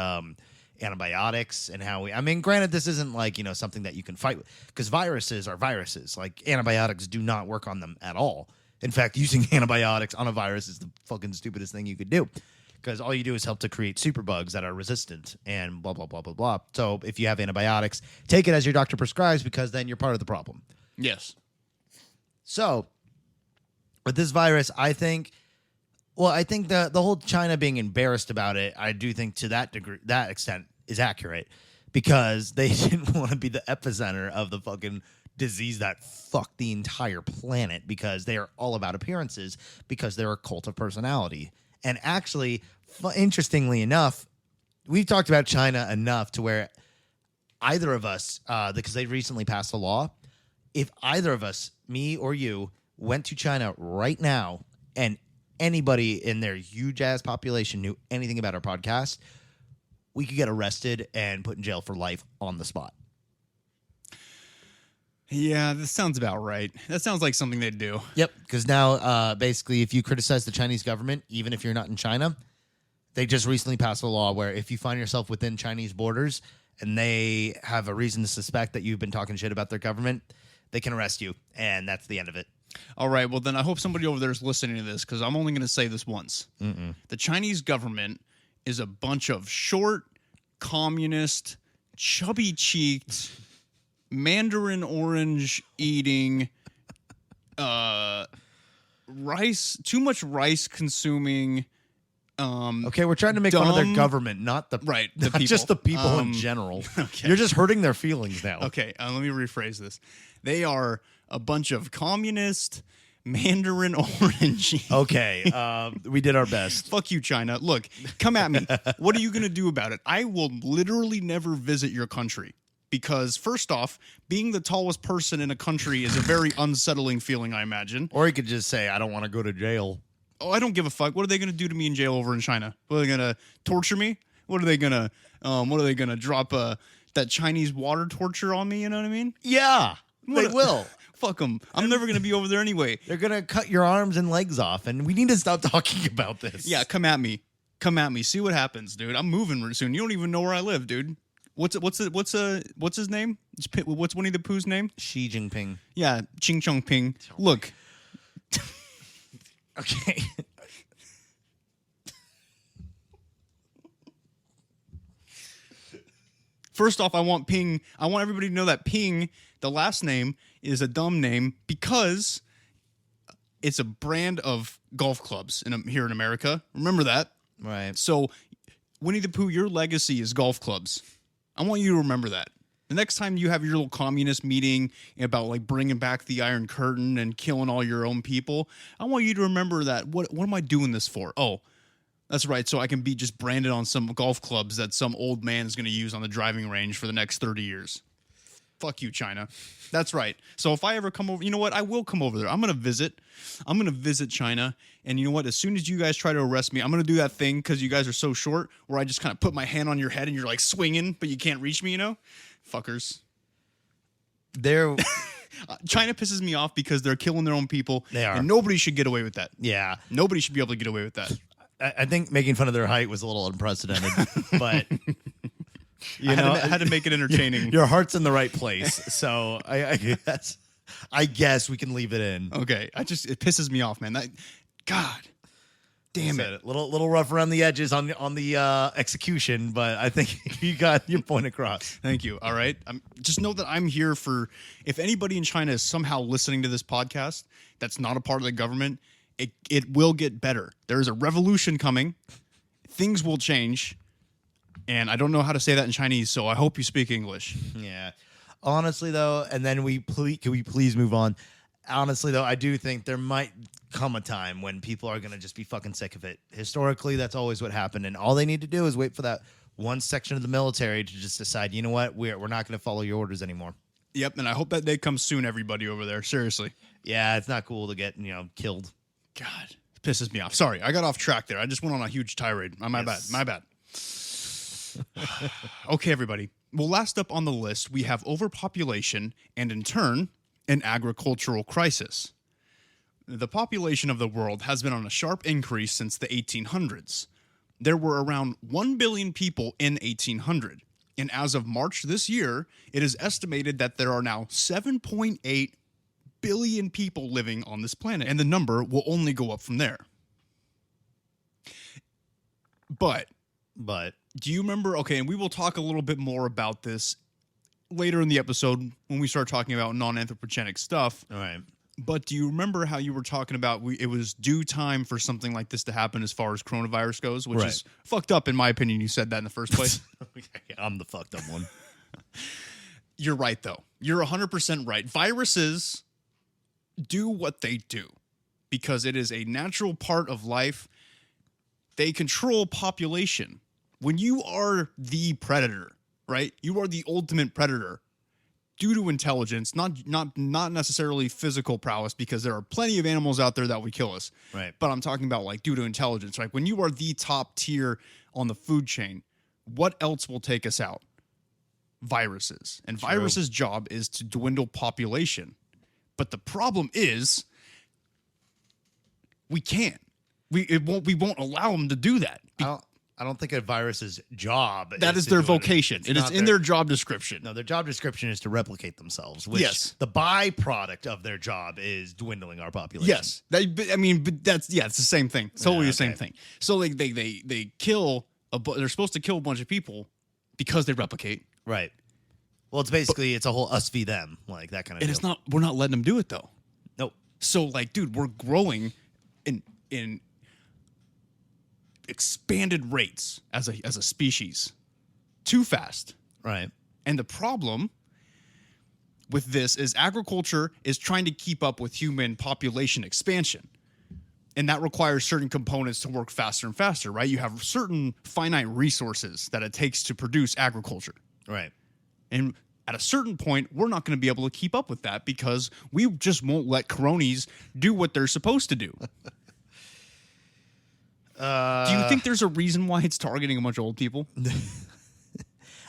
antibiotics and how we. I mean, granted, this isn't like something that you can fight with because viruses are viruses. Like antibiotics do not work on them at all. In fact, using antibiotics on a virus is the fucking stupidest thing you could do because all you do is help to create superbugs that are resistant and blah, blah, blah, blah, blah. So if you have antibiotics, take it as your doctor prescribes because then you're part of the problem. Yes. So with this virus, I think the whole China being embarrassed about it, I do think to that degree, that extent is accurate because they didn't want to be the epicenter of the fucking disease that fucked the entire planet because they are all about appearances because they're a cult of personality. And actually, interestingly enough, we've talked about China enough to where either of us, because they recently passed a law, if either of us, me or you, went to China right now and anybody in their huge ass population knew anything about our podcast, we could get arrested and put in jail for life on the spot. Yeah, this sounds about right. That sounds like something they'd do. Yep, because now, basically, if you criticize the Chinese government, even if you're not in China, they just recently passed a law where if you find yourself within Chinese borders and they have a reason to suspect that you've been talking shit about their government, they can arrest you, and that's the end of it. All right, well, then I hope somebody over there is listening to this because I'm only going to say this once. The Chinese government is a bunch of short, communist, chubby-cheeked, Mandarin orange eating, rice, too much rice consuming. Okay, we're trying to make fun of their government, not the people. just the people in general. Okay. You're just hurting their feelings now. Okay, let me rephrase this. They are a bunch of communist, Mandarin orange. Okay, we did our best. Fuck you, China. Look, come at me. What are you going to do about it? I will literally never visit your country. Because, first off, being the tallest person in a country is a very unsettling feeling, I imagine. Or he could just say, I don't want to go to jail. Oh, I don't give a fuck. What are they going to do to me in jail over in China? What are they going to torture me? What are they going to drop that Chinese water torture on me? You know what I mean? Yeah, they will. Fuck them. I'm never going to be over there anyway. They're going to cut your arms and legs off, and we need to stop talking about this. Yeah, come at me. Come at me. See what happens, dude. I'm moving soon. You don't even know where I live, dude. What's his name? What's Winnie the Pooh's name? Xi Jinping. Yeah, Ching Chong Ping. Look. Okay. First off, I want everybody to know that Ping, the last name, is a dumb name because it's a brand of golf clubs here in America. Remember that? Right. So, Winnie the Pooh, your legacy is golf clubs. I want you to remember that. The next time you have your little communist meeting about like bringing back the Iron Curtain and killing all your own people, I want you to remember that. What am I doing this for? Oh, that's right. So I can be just branded on some golf clubs that some old man is going to use on the driving range for the next 30 years. Fuck you, China. That's right. So if I ever come over, you know what? I will come over there. I'm going to visit China. And you know what? As soon as you guys try to arrest me, I'm going to do that thing because you guys are so short where I just kind of put my hand on your head and you're like swinging, but you can't reach me, Fuckers. China pisses me off because they're killing their own people. They are. And nobody should get away with that. Yeah. Nobody should be able to get away with that. I think making fun of their height was a little unprecedented, but... I had to make it entertaining. Your heart's in the right place, so I guess we can leave it in. Okay, it pisses me off, man. God, Damn Said it. Little rough around the edges on the execution, but I think you got your point across. Thank you. All right. Just know that I'm here for if anybody in China is somehow listening to this podcast that's not a part of the government, it will get better. There is a revolution coming. Things will change. And I don't know how to say that in Chinese, so I hope you speak English. Yeah. Honestly, though, and then can we please move on? Honestly, though, I do think there might come a time when people are going to just be fucking sick of it. Historically, that's always what happened. And all they need to do is wait for that one section of the military to just decide, you know what, we're not going to follow your orders anymore. Yep, and I hope that day comes soon, everybody over there. Seriously. Yeah, it's not cool to get, killed. God, it pisses me off. Sorry, I got off track there. I just went on a huge tirade. My bad. Okay, everybody. Well, last up on the list, we have overpopulation and, in turn, an agricultural crisis. The population of the world has been on a sharp increase since the 1800s. There were around 1 billion people in 1800, and as of March this year, it is estimated that there are now 7.8 billion people living on this planet, and the number will only go up from there. But do you remember, okay, and we will talk a little bit more about this later in the episode when we start talking about non-anthropogenic stuff. All right. But do you remember how you were talking about it was due time for something like this to happen as far as coronavirus goes, which is fucked up in my opinion. You said that in the first place. I'm the fucked up one. You're right, though. You're 100% right. Viruses do what they do because it is a natural part of life. They control population. When you are the predator, right? You are the ultimate predator due to intelligence, not necessarily physical prowess, because there are plenty of animals out there that would kill us. Right. But I'm talking about like due to intelligence. Like when you are the top tier on the food chain, what else will take us out? Viruses. And viruses' job is to dwindle population. But the problem is we can't. We won't allow them to do that. I don't think a virus's job That is their vocation. It is in their job description. No, their job description is to replicate themselves, which Yes. the byproduct of their job is dwindling our population. Yes. But that's, it's the same thing. Totally the same thing. So like they kill, they're supposed to kill a bunch of people because they replicate. Right. Well, it's a whole us v them, like that kind of And deal. it's not, we're not letting them do it though. Nope. So like, dude, we're growing in expanded rates as a species too fast. Right. And the problem with this is agriculture is trying to keep up with human population expansion. And that requires certain components to work faster and faster, right? You have certain finite resources that it takes to produce agriculture. Right. And at a certain point, we're not going to be able to keep up with that because we just won't let cronies do what they're supposed to do. Do you think there's a reason why it's targeting a bunch of old people?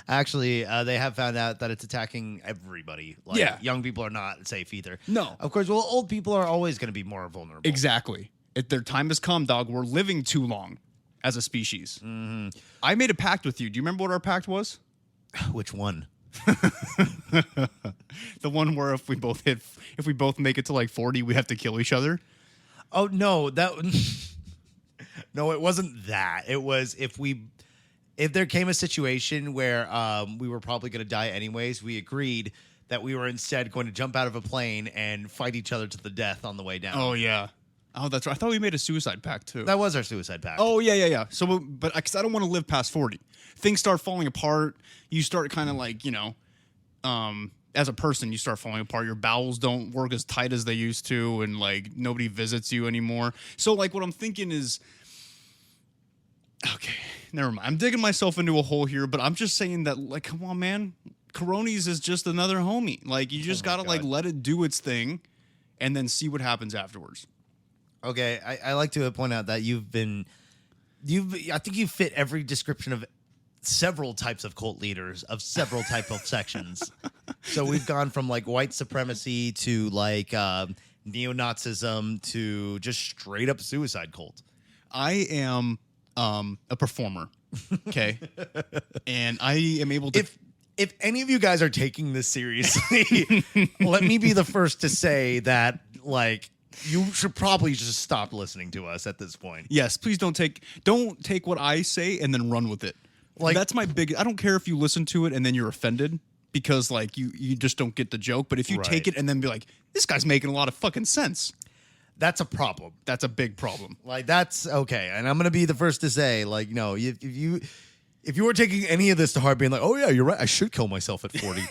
Actually, they have found out that it's attacking everybody. Like, Yeah. young people are not safe either. No. Of course, well, old people are always going to be more vulnerable. Exactly. Their time has come, dog. We're living too long as a species. Mm-hmm. I made a pact with you. Do you remember what our pact was? Which one? The one where if we both make it to like 40, we have to kill each other. Oh, no, no, it wasn't that. It was if there came a situation where we were probably going to die anyways, we agreed that we were instead going to jump out of a plane and fight each other to the death on the way down. Oh, yeah. Oh, that's right. I thought we made a suicide pact, too. That was our suicide pact. Oh, yeah. So, but because I don't want to live past 40. Things start falling apart. You start kind of like, as a person, you start falling apart. Your bowels don't work as tight as they used to, and like nobody visits you anymore. So, like, what I'm thinking is, okay, never mind. I'm digging myself into a hole here, but I'm just saying that, like, come on, man. Coronies is just another homie. Like, you just gotta like let it do its thing, and then see what happens afterwards. Okay, I like to point out that I think you fit every description of several types of cult leaders of several type of sections. So we've gone from like white supremacy to like neo-Nazism to just straight up suicide cult. I am a performer, okay, and I am able to. If any of you guys are taking this seriously, let me be the first to say that like you should probably just stop listening to us at this point. Yes, please don't take what I say and then run with it. Like that's my big. I don't care if you listen to it and then you're offended because like you just don't get the joke. But if you take it and then be like, this guy's making a lot of fucking sense. That's a problem. That's a big problem. Like that's okay. And I'm gonna be the first to say, like, you know, if you were taking any of this to heart, being like, oh yeah, you're right, I should kill myself at 40.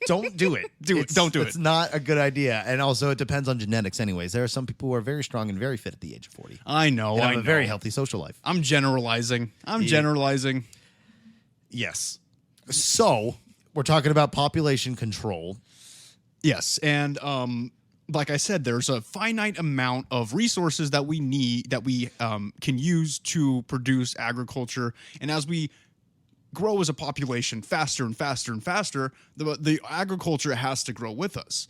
Don't do it. Don't do it. It's not a good idea. And also, it depends on genetics anyways. There are some people who are very strong and very fit at the age of 40. I know. And I have know. a very healthy social life. I'm generalizing. Yes. So, we're talking about population control. Yes. And like I said, there's a finite amount of resources that we need, that we can use to produce agriculture. And as we grow as a population faster and faster and faster, the agriculture has to grow with us.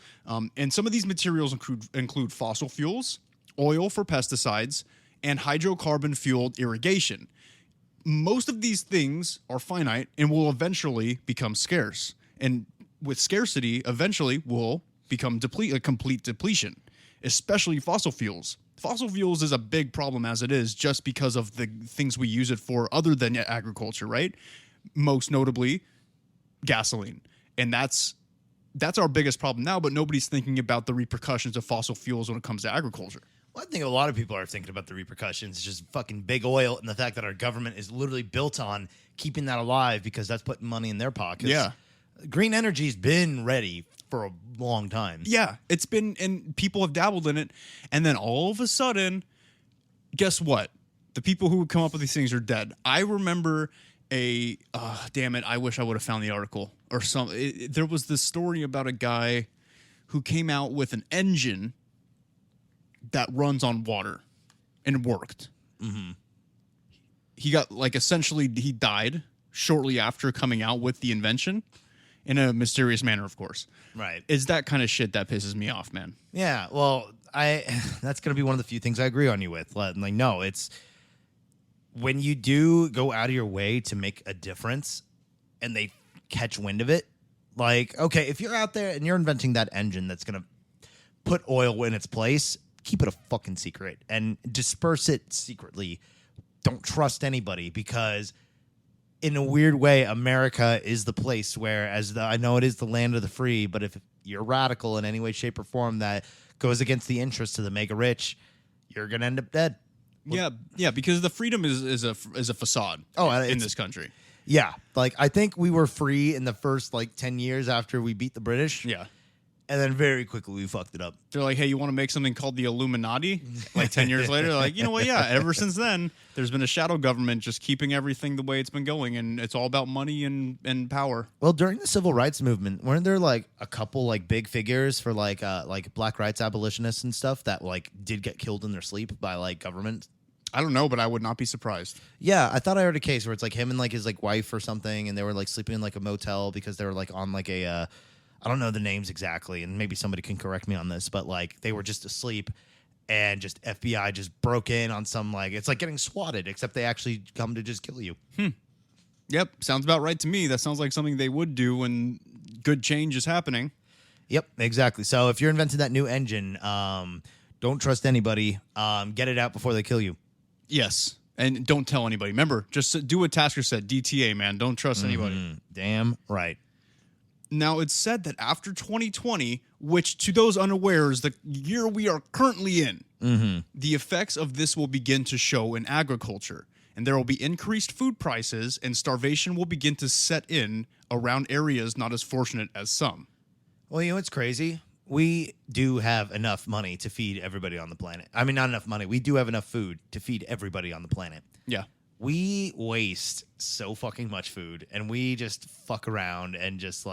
And some of these materials include fossil fuels, oil for pesticides, and hydrocarbon-fueled irrigation. Most of these things are finite and will eventually become scarce. And with scarcity, eventually will become a complete depletion, especially fossil fuels. Fossil fuels is a big problem as it is, just because of the things we use it for other than agriculture, right? Most notably, gasoline. And that's our biggest problem now, but nobody's thinking about the repercussions of fossil fuels when it comes to agriculture. Well, I think a lot of people are thinking about the repercussions. It's just fucking big oil and the fact that our government is literally built on keeping that alive because that's putting money in their pockets. Yeah. Green energy's been ready for a long time. Yeah, it's been, and people have dabbled in it. And then all of a sudden, guess what? The people who would come up with these things are dead. I remember damn it, I wish I would have found the article or something. There was this story about a guy who came out with an engine that runs on water and worked. Mm-hmm. He got, like, essentially, he died shortly after coming out with the invention in a mysterious manner, of course. Right. It's that kind of shit that pisses me off, man. Yeah, well, that's going to be one of the few things I agree on you with. Like, no, it's when you do go out of your way to make a difference and they catch wind of it. Like, okay, if you're out there and you're inventing that engine that's going to put oil in its place, keep it a fucking secret and disperse it secretly. Don't trust anybody, because in a weird way, America is the place where, I know it is the land of the free, but if you're radical in any way, shape, or form that goes against the interests of the mega rich, you're going to end up dead. Yeah, because the freedom is a facade in this country. Yeah, like, I think we were free in the first, 10 years after we beat the British. Yeah. And then very quickly we fucked it up. They're like, hey, you want to make something called the Illuminati? 10 years later, they're like, you know what? Yeah, ever since then, there's been a shadow government just keeping everything the way it's been going, and it's all about money and power. Well, during the civil rights movement, weren't there a couple big figures for black rights abolitionists and stuff that did get killed in their sleep by government? I don't know, but I would not be surprised. Yeah, I thought I heard a case where it's him and his wife or something, and they were sleeping in a motel because they were on a I don't know the names exactly, and maybe somebody can correct me on this, but they were just asleep, and just FBI just broke in on some it's like getting swatted, except they actually come to just kill you. Yep, sounds about right to me. That sounds like something they would do when good change is happening. Yep, exactly. So if you're inventing that new engine, don't trust anybody. Get it out before they kill you. Yes, and don't tell anybody. Remember, just do what Tasker said. DTA, man. Don't trust anybody. Damn right. Now, it's said that after 2020, which to those unaware is the year we are currently in, the effects of this will begin to show in agriculture. And there will be increased food prices, and starvation will begin to set in around areas not as fortunate as some. Well, you know what's crazy? We do have enough money to feed everybody on the planet. I mean, not enough money. We do have enough food to feed everybody on the planet. Yeah. We waste so fucking much food, and we just fuck around and just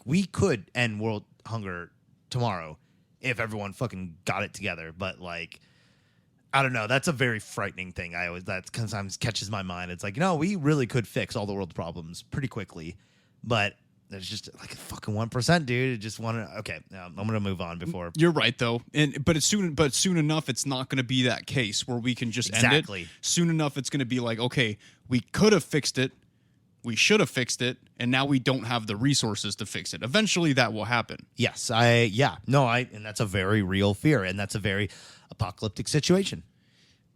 we could end world hunger tomorrow if everyone fucking got it together. But I don't know. That's a very frightening thing. That sometimes catches my mind. It's we really could fix all the world's problems pretty quickly, but there's just a fucking 1%, dude. Just want to. Okay, I'm gonna move on before. You're right though, but soon enough, it's not going to be that case where we can just end it. Soon enough, it's going to be okay, we could have fixed it, we should have fixed it, and now we don't have the resources to fix it. Eventually, that will happen. Yes, and that's a very real fear, and that's a very apocalyptic situation.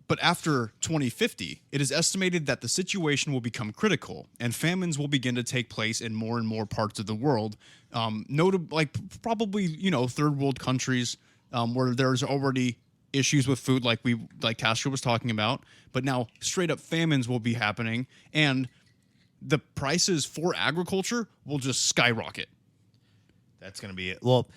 But after 2050, it is estimated that the situation will become critical, and famines will begin to take place in more and more parts of the world. Probably third world countries where there's already issues with food, like Castro was talking about. But now straight up famines will be happening, and the prices for agriculture will just skyrocket. That's going to be it. Well,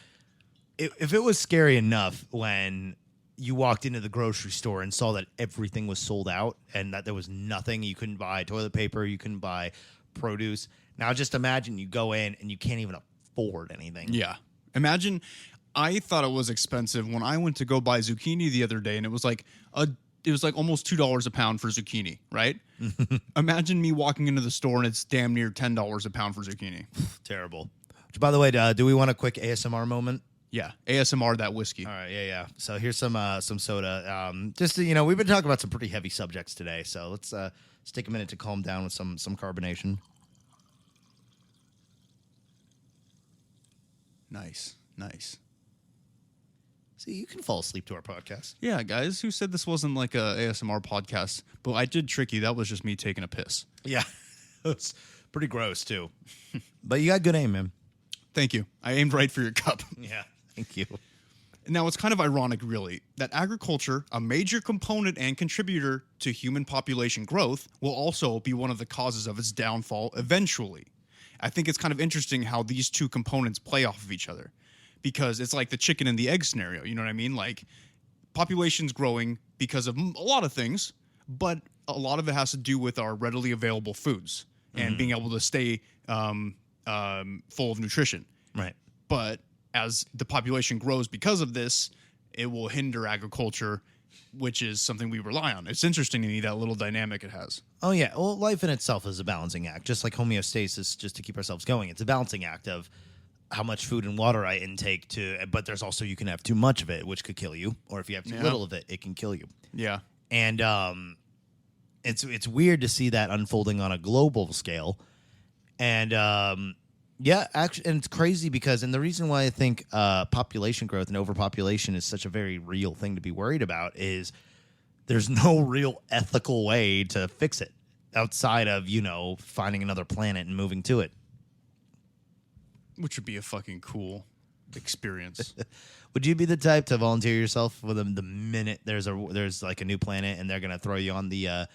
if it was scary enough when you walked into the grocery store and saw that everything was sold out and that there was nothing, you couldn't buy toilet paper, you couldn't buy produce. Now just imagine you go in and you can't even afford anything. Yeah. Imagine, I thought it was expensive when I went to go buy zucchini the other day, and it was like almost $2 a pound for zucchini, right? Imagine me walking into the store and it's damn near $10 a pound for zucchini. Terrible. Which, by the way, do we want a quick ASMR moment? Yeah, ASMR that whiskey. All right, yeah. So here's some soda. We've been talking about some pretty heavy subjects today, so let's take a minute to calm down with some carbonation. Nice. See, you can fall asleep to our podcast. Yeah, guys, who said this wasn't like a ASMR podcast? But I did trick you. That was just me taking a piss. Yeah, it's pretty gross too. But you got good aim, man. Thank you. I aimed right for your cup. Yeah, thank you. Now, it's kind of ironic, really, that agriculture, a major component and contributor to human population growth, will also be one of the causes of its downfall eventually. I think it's kind of interesting how these two components play off of each other, because it's like the chicken and the egg scenario. You know what I mean? Like, population's growing because of a lot of things, but a lot of it has to do with our readily available foods and being able to stay full of nutrition. Right. But as the population grows because of this, it will hinder agriculture, which is something we rely on. It's interesting to me, that little dynamic it has. Oh, yeah. Well, life in itself is a balancing act, just like homeostasis, just to keep ourselves going. It's a balancing act of how much food and water I intake but there's also, you can have too much of it, which could kill you, or if you have too little of it, it can kill you. Yeah. And it's weird to see that unfolding on a global scale. And actually, and it's crazy because, and the reason why I think population growth and overpopulation is such a very real thing to be worried about is there's no real ethical way to fix it outside of, finding another planet and moving to it. Which would be a fucking cool experience. Would you be the type to volunteer yourself with them the minute there's like a new planet and they're going to throw you on the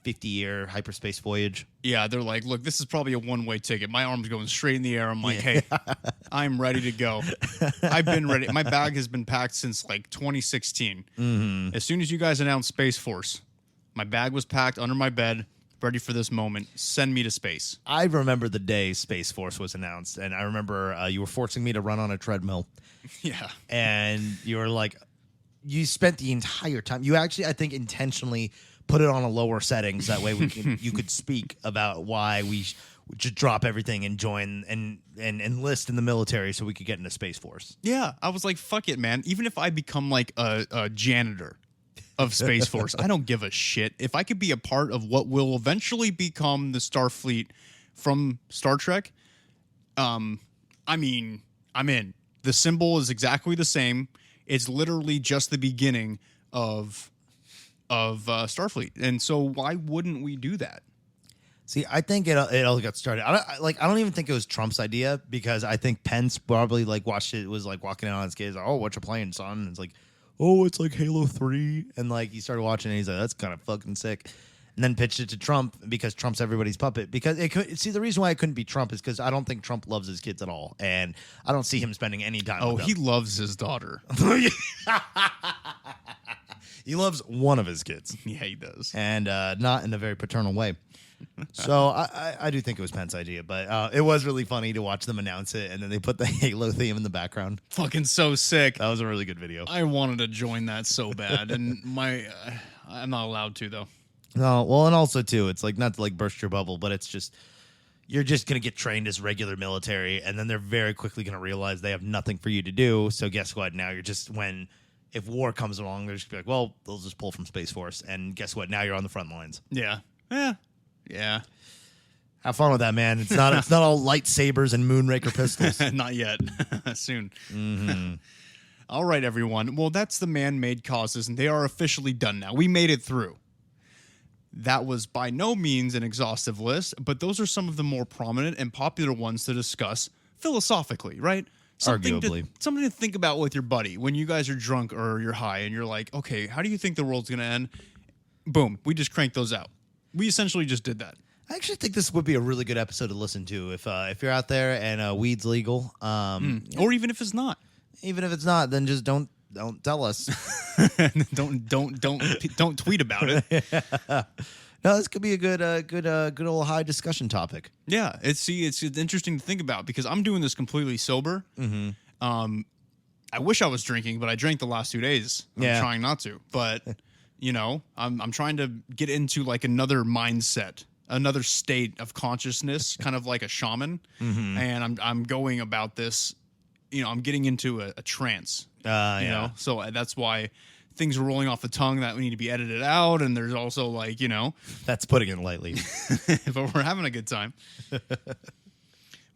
50-year hyperspace voyage? Yeah, they're like, look, this is probably a one-way ticket. My arm's going straight in the air. I'm like, hey, I'm ready to go. I've been ready. My bag has been packed since like 2016. Mm-hmm. As soon as you guys announced Space Force, my bag was packed under my bed, ready for this moment. Send me to space. I remember the day Space Force was announced, and I remember you were forcing me to run on a treadmill. Yeah. And you were like, you spent the entire time. You actually, I think, intentionally put it on a lower settings. That way you could speak about why we should drop everything and join and enlist in the military so we could get into Space Force. Yeah. I was like, fuck it, man. Even if I become like a janitor of Space Force, I don't give a shit. If I could be a part of what will eventually become the Starfleet from Star Trek, I'm in. The symbol is exactly the same. It's literally just the beginning of Starfleet, and so why wouldn't we do that? See, I think it all got started. I don't even think it was Trump's idea, because I think Pence probably watched it. Was like walking out on his kids, like, "Oh, what you playing, son?" And it's like, "Oh, it's like Halo 3," and he started watching it. And he's like, "That's kind of fucking sick." And then pitched it to Trump because Trump's everybody's puppet. Because the reason why it couldn't be Trump is because I don't think Trump loves his kids at all, and I don't see him spending any time. Oh, with them. He loves his daughter. He loves one of his kids. Yeah, he does, and not in a very paternal way. So I do think it was Pence's idea, but it was really funny to watch them announce it, and then they put the Halo theme in the background. Fucking so sick. That was a really good video. I wanted to join that so bad, and I'm not allowed to though. No, well, and also too, it's like, not to burst your bubble, but it's just, you're just gonna get trained as regular military, and then they're very quickly gonna realize they have nothing for you to do. So guess what? Now you're just, if war comes along, they're just gonna be like, well, they'll just pull from Space Force, and guess what? Now you're on the front lines. Yeah. Have fun with that, man. It's not all lightsabers and Moonraker pistols. Not yet. Soon. Mm-hmm. All right, everyone. Well, that's the man-made causes, and they are officially done now. We made it through. That was by no means an exhaustive list, but those are some of the more prominent and popular ones to discuss philosophically, right? Arguably. Something to think about with your buddy when you guys are drunk or you're high and you're like, okay, how do you think the world's going to end? Boom. We just cranked those out. We essentially just did that. I actually think this would be a really good episode to listen to if you're out there and weed's legal. Or even if it's not. Even if it's not, then just don't tell us. don't tweet about it. No, this could be a good old high discussion topic. Yeah, it's interesting to think about because I'm doing this completely sober. Mm-hmm. I wish I was drinking, but I drank the last 2 days. I'm trying not to, but I'm trying to get into like another mindset, another state of consciousness, kind of like a shaman, and I'm going about this. I'm getting into a trance, you know, so that's why things are rolling off the tongue that we need to be edited out. And there's also like, that's putting it lightly, but we're having a good time.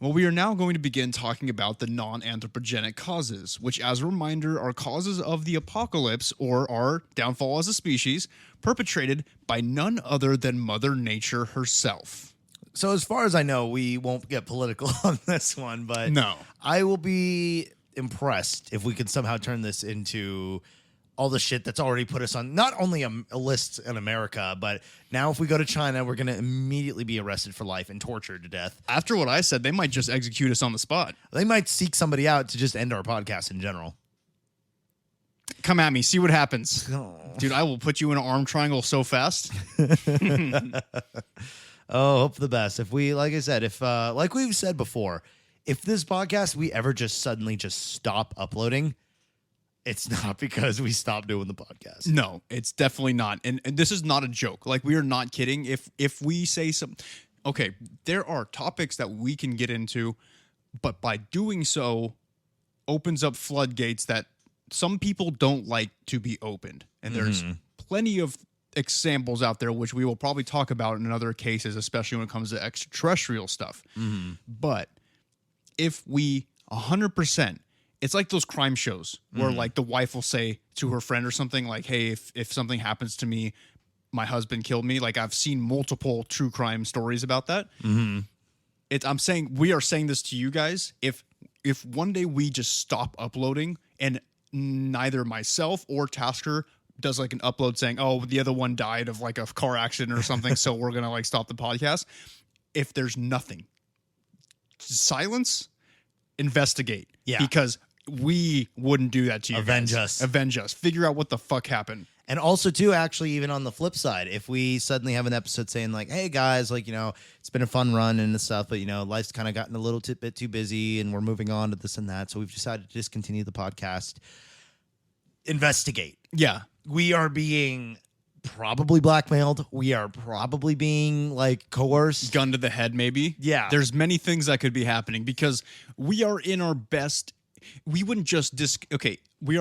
Well, we are now going to begin talking about the non-anthropogenic causes, which as a reminder are causes of the apocalypse or our downfall as a species perpetrated by none other than Mother Nature herself. So as far as I know, we won't get political on this one, but No. I will be impressed if we can somehow turn this into all the shit that's already put us on not only a list in America, but now if we go to China, we're going to immediately be arrested for life and tortured to death. After what I said, they might just execute us on the spot. They might seek somebody out to just end our podcast in general. Come at me. See what happens. Oh. Dude, I will put you in an arm triangle so fast. Oh, hope for the best. If we, like I said, if like we've said before, if this podcast we ever just suddenly just stop uploading, it's not because we stopped doing the podcast. No, it's definitely not. And this is not a joke. Like, we are not kidding. If we say some, okay, there are topics that we can get into, but by doing so opens up floodgates that some people don't like to be opened. And there's plenty of examples out there, which we will probably talk about in other cases, especially when it comes to extraterrestrial stuff. But if we 100%, it's like those crime shows where like the wife will say to her friend or something like, hey, if something happens to me, my husband killed me. Like, I've seen multiple true crime stories about that. We are saying this to you guys. If one day we just stop uploading and neither myself or Tasker does like an upload saying, oh, the other one died of like a car accident or something, so we're gonna like stop the podcast. If there's nothing, silence, investigate. Yeah. Because we wouldn't do that to you. Avenge guys. us. Avenge us. Figure out what the fuck happened. And also, too, actually, even on the flip side, if we suddenly have an episode saying like, hey, guys, like, it's been a fun run and stuff, but, life's kind of gotten a little bit too busy and we're moving on to this and that. So we've decided to discontinue the podcast. Investigate. Yeah. We are being probably blackmailed. We are probably being like coerced. Gun to the head, maybe. Yeah. There's many things that could be happening because we are in our best. We wouldn't just we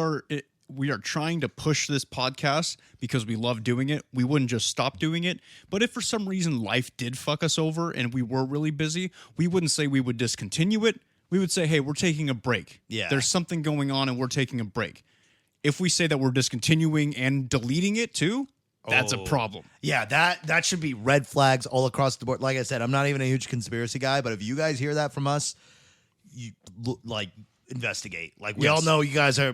are trying to push this podcast because we love doing it. We wouldn't just stop doing it. But if for some reason life did fuck us over and we were really busy, we wouldn't say we would discontinue it. We would say, hey, we're taking a break. Yeah. There's something going on and we're taking a break. If we say that we're discontinuing and deleting it too, that's a problem. Yeah, that should be red flags all across the board. Like I said, I'm not even a huge conspiracy guy, but if you guys hear that from us, you investigate. Like we all know you guys are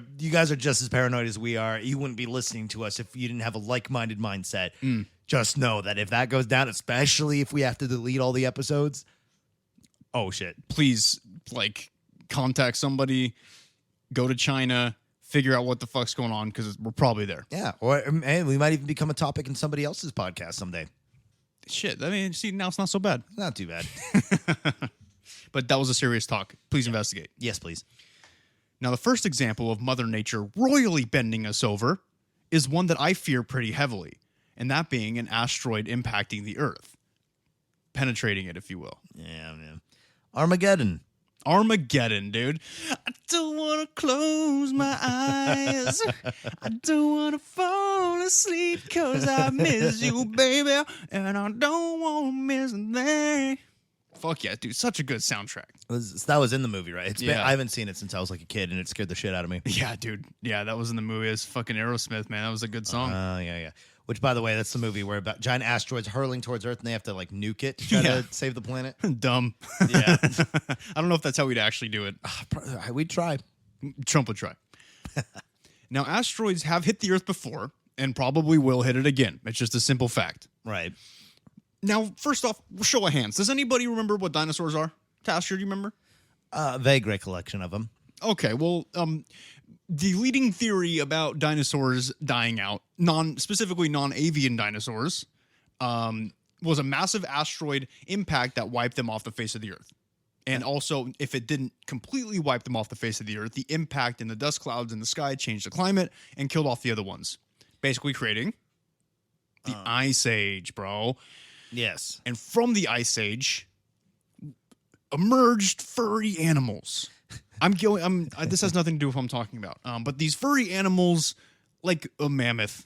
just as paranoid as we are. You wouldn't be listening to us if you didn't have a like-minded mindset. Just know that if that goes down, especially if we have to delete all the episodes, oh shit. Please contact somebody, go to China, figure out what the fuck's going on because we're probably there. Yeah, or we might even become a topic in somebody else's podcast someday. Shit, I mean, see, now it's not so bad. Not too bad. But that was a serious talk. Please investigate. Yes, please. Now, the first example of Mother Nature royally bending us over is one that I fear pretty heavily, and that being an asteroid impacting the Earth. Penetrating it, if you will. Yeah, man. Armageddon. Armageddon, dude. I don't want to close my eyes. I don't want to fall asleep because I miss you, baby. And I don't want to miss a thing. Fuck yeah, dude. Such a good soundtrack. That was in the movie, right? Yeah. I haven't seen it since I was like a kid, and it scared the shit out of me. Yeah, dude. Yeah, that was in the movie. It's fucking Aerosmith, man. That was a good song. Yeah. Which, by the way, that's the movie where about giant asteroids hurling towards Earth, and they have to like nuke it to try to save the planet. Dumb. Yeah. I don't know if that's how we'd actually do it. We'd try. Trump would try. Now, asteroids have hit the Earth before and probably will hit it again. It's just a simple fact. Right. Now, first off, show of hands. Does anybody remember what dinosaurs are? Tasker, do you remember? Vague recollection of them. Okay, well, the leading theory about dinosaurs dying out, specifically non-avian dinosaurs, was a massive asteroid impact that wiped them off the face of the Earth. And also, if it didn't completely wipe them off the face of the Earth, the impact in the dust clouds in the sky changed the climate and killed off the other ones, basically creating the Ice Age, bro. Yes. And from the Ice Age emerged furry animals. This has nothing to do with what I'm talking about. But these furry animals, like a mammoth.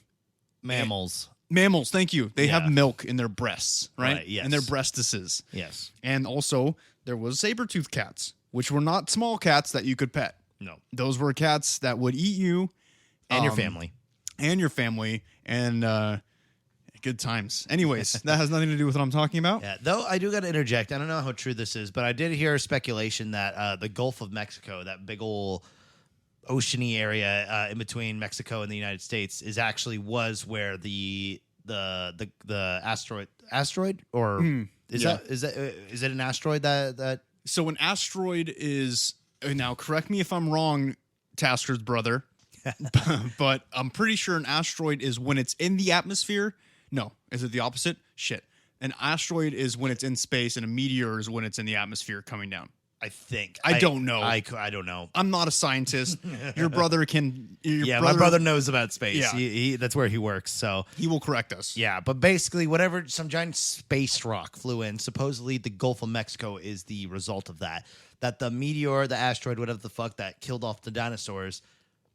Mammals. Mammals, thank you. They have milk in their breasts, right? Right, yes. In their breastises. Yes. And also, there was saber-toothed cats, which were not small cats that you could pet. No. Those were cats that would eat you. And your family. And your family. And good times. Anyways, that has nothing to do with what I'm talking about. Yeah, though I do got to interject. I don't know how true this is, but I did hear speculation that the Gulf of Mexico, that big old oceany area in between Mexico and the United States, was where the asteroid or is it an asteroid that So an asteroid is, now correct me if I'm wrong, Tasker's brother, but I'm pretty sure an asteroid is when it's in the atmosphere. No, is it the opposite? Shit. An asteroid is when it's in space, and a meteor is when it's in the atmosphere coming down. I think. I don't know. I don't know. I'm not a scientist. Your brother can. My brother knows about space. Yeah. He that's where he works. So He will correct us. yeah, but basically, some giant space rock flew in. Supposedly, the Gulf of Mexico is the result of that. That the meteor, the asteroid, whatever the fuck, that killed off the dinosaurs.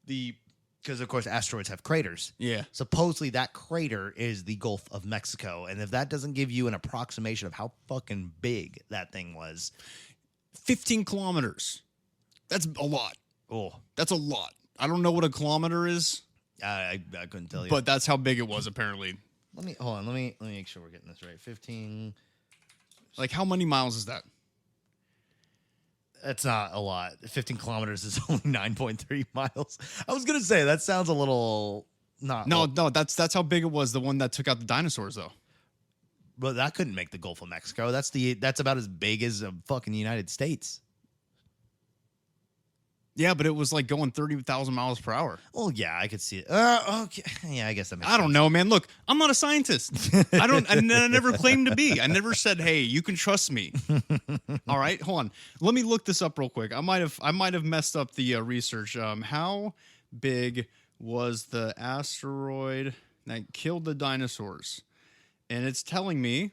Because of course asteroids have craters. Yeah. Supposedly that crater is the Gulf of Mexico, and if that doesn't give you an approximation of how fucking big that thing was, 15 kilometers. That's a lot. oh, That's a lot. I don't know what a kilometer is, I couldn't tell you. but that's how big it was apparently. let me make sure we're getting this right. 15. Like, how many miles is that? That's not a lot. 15 kilometers is only 9.3 miles. I was gonna say that sounds a little not. No, that's how big it was. The one that took out the dinosaurs, though. But that couldn't make the Gulf of Mexico. That's about as big as a fucking United States. Yeah, but it was like going 30,000 miles per hour. Well, yeah, I could see it. Okay, yeah, I guess that makes I sense. don't know, man. Look, I'm not a scientist. I never claimed to be. I never said, "Hey, you can trust me." All right, hold on. Let me look this up real quick. I might have messed up the research. How big was the asteroid that killed the dinosaurs? And it's telling me.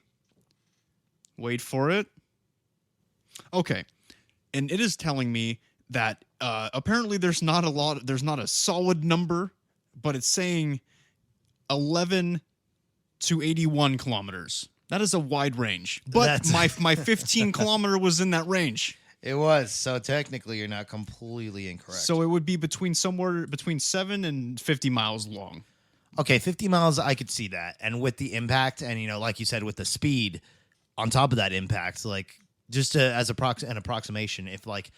Wait for it. Okay, and it is telling me that apparently there's not a solid number, but it's saying 11 to 81 kilometers. That is a wide range. But my 15 kilometer was in that range. It was. So technically you're not completely incorrect. So it would be somewhere between 7 and 50 miles long. Okay, 50 miles, I could see that. And with the impact and, like you said, with the speed on top of that impact, like just as an approximation, if like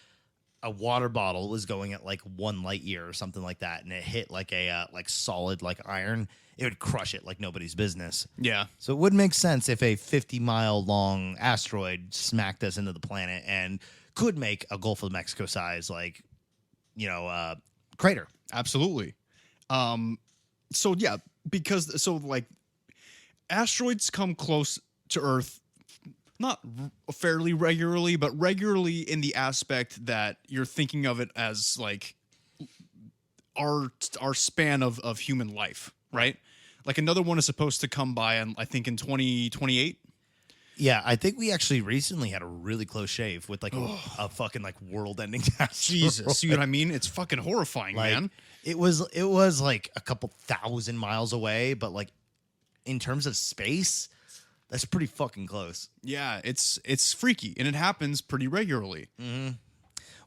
a water bottle was going at like 1 light year or something like that, and it hit like a solid like iron, it would crush it like nobody's business. Yeah. So it would make sense if a 50-mile long asteroid smacked us into the planet and could make a Gulf of Mexico size crater. Absolutely. So yeah, like asteroids come close to Earth. Not fairly regularly, but regularly in the aspect that you're thinking of it as like our span of human life, right? Like another one is supposed to come by, I think in 2028. Yeah, I think we actually recently had a really close shave with like a fucking like world-ending asteroid. Jesus, you know what I mean? It's fucking horrifying, like, man. It was like a couple thousand miles away, but like in terms of space, That's pretty fucking close. Yeah, it's freaky, and it happens pretty regularly.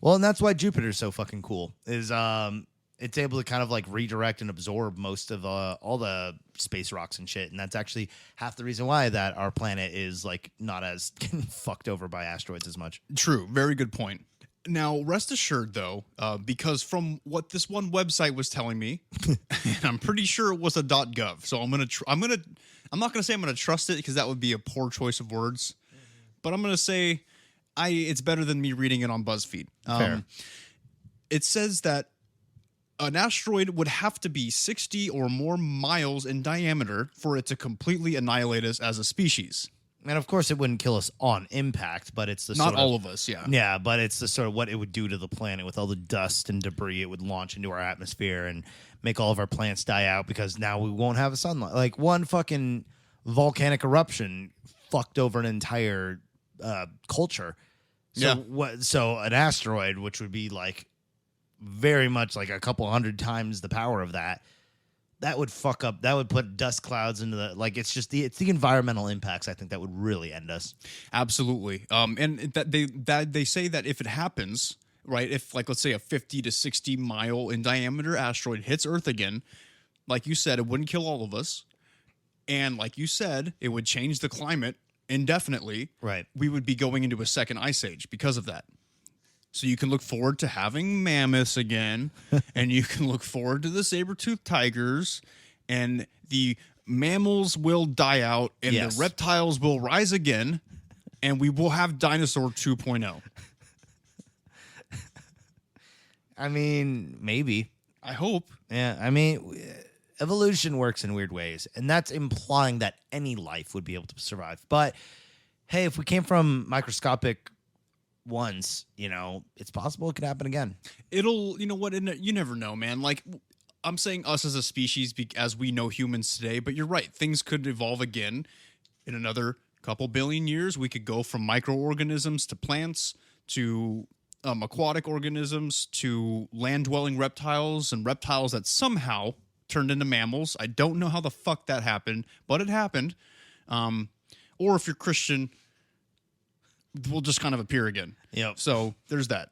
Well, and that's why Jupiter's so fucking cool. Is it's able to kind of like redirect and absorb most of all the space rocks and shit, and that's actually half the reason why that our planet is like not as getting fucked over by asteroids as much. True, very good point. Now, rest assured, though, because from what this one website was telling me, and I'm pretty sure it was a .gov, so I'm not gonna say I'm gonna trust it because that would be a poor choice of words, but I'm gonna say it's better than me reading it on BuzzFeed. Fair. It says that an asteroid would have to be 60 or more miles in diameter for it to completely annihilate us as a species. And of course, it wouldn't kill us on impact, but it's the Not sort all of us, yeah. Yeah, but it's the sort of what it would do to the planet with all the dust and debris it would launch into our atmosphere and make all of our plants die out because now we won't have a sunlight. Like one fucking volcanic eruption fucked over an entire culture. So So an asteroid, which would be like very much like a couple 100 times the power of that. That would fuck up. That would put dust clouds into the it's the environmental impacts. I think that would really end us. Absolutely. And that they say that if it happens, right, if like let's say a 50 to 60 mile in diameter asteroid hits Earth again, like you said, it wouldn't kill all of us, and like you said, it would change the climate indefinitely. Right. We would be going into a second ice age because of that. So you can look forward to having mammoths again, and you can look forward to the saber-toothed tigers, and the mammals will die out, and the reptiles will rise again, and we will have Dinosaur 2.0. I mean, maybe. I hope. Yeah, I mean, evolution works in weird ways, and that's implying that any life would be able to survive. But, hey, if we came from microscopic once, it's possible it could happen again. It'll, you know what, you never know, man. Like, I'm saying us as a species as we know humans today, but you're right. Things could evolve again in another couple billion years. We could go from microorganisms to plants to aquatic organisms to land-dwelling reptiles and reptiles that somehow turned into mammals. I don't know how the fuck that happened, but it happened. Or if you're Christian, will just kind of appear again. Yep. So there's that.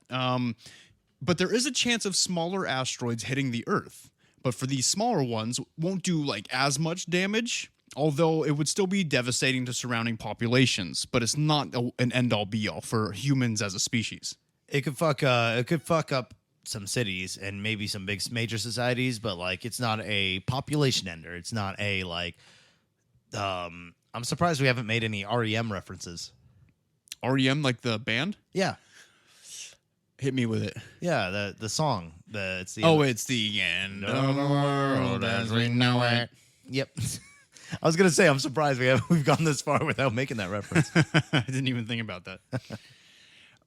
But there is a chance of smaller asteroids hitting the Earth. But for these smaller ones, won't do like as much damage, although it would still be devastating to surrounding populations. But it's not an end-all be-all for humans as a species. It could fuck up some cities and maybe some big major societies, but like it's not a population ender. It's not a like. I'm surprised we haven't made any REM references. REM, like the band? Yeah. Hit me with it. Yeah, the song. It's the it's the end of the world as we know it. Yep. I was gonna say I'm surprised we've gone this far without making that reference. I didn't even think about that.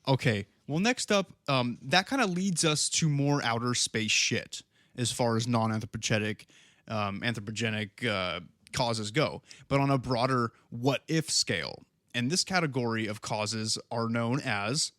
Okay. Well, next up, that kind of leads us to more outer space shit as far as non-anthropogenic causes go, but on a broader what-if scale. And this category of causes are known as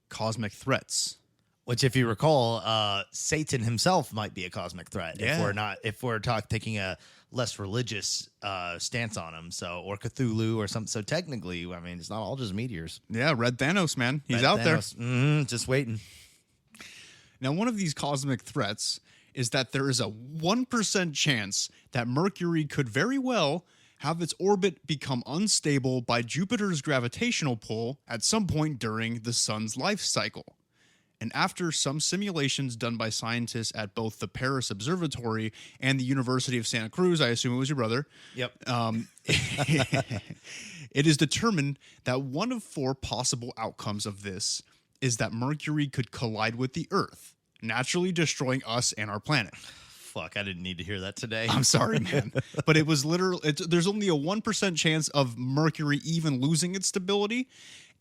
cosmic threats. Which, if you recall, Satan himself might be a cosmic threat Yeah. if we're taking a less religious stance on him. So, or Cthulhu or something. So technically, I mean, it's not all just meteors. Yeah, Red Thanos, man. He's Red out there. Mm-hmm, just waiting. Now, one of these cosmic threats is that there is a 1% chance that Mercury could very well have its orbit become unstable by Jupiter's gravitational pull at some point during the sun's life cycle. And after some simulations done by scientists at both the Paris Observatory and the University of Santa Cruz, I assume it was your brother. Yep. It is determined that one of 4 possible outcomes of this is that Mercury could collide with the Earth, naturally destroying us and our planet. Fuck, I didn't need to hear that today. I'm sorry, man. But it was literally, there's only a 1% chance of Mercury even losing its stability.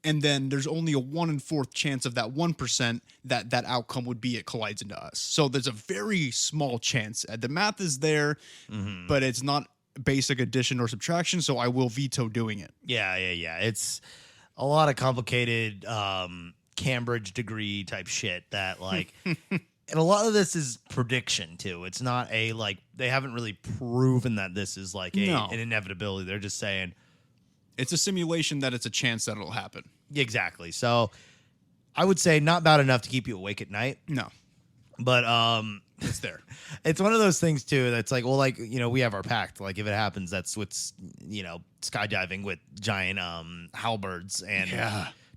And then there's only a 1 in 4th chance of that 1% that outcome would be it collides into us. So there's a very small chance. The math is there, but it's not basic addition or subtraction. So I will veto doing it. Yeah. It's a lot of complicated Cambridge degree type shit that like... And a lot of this is prediction, too. It's not they haven't really proven that this is like an inevitability. They're just saying It's a simulation that it's a chance that it'll happen. Exactly. So I would say not bad enough to keep you awake at night. No, But it's there. it's one of those things too that's like, well, like, we have our pact. Like if it happens, that's what's, skydiving with giant halberds and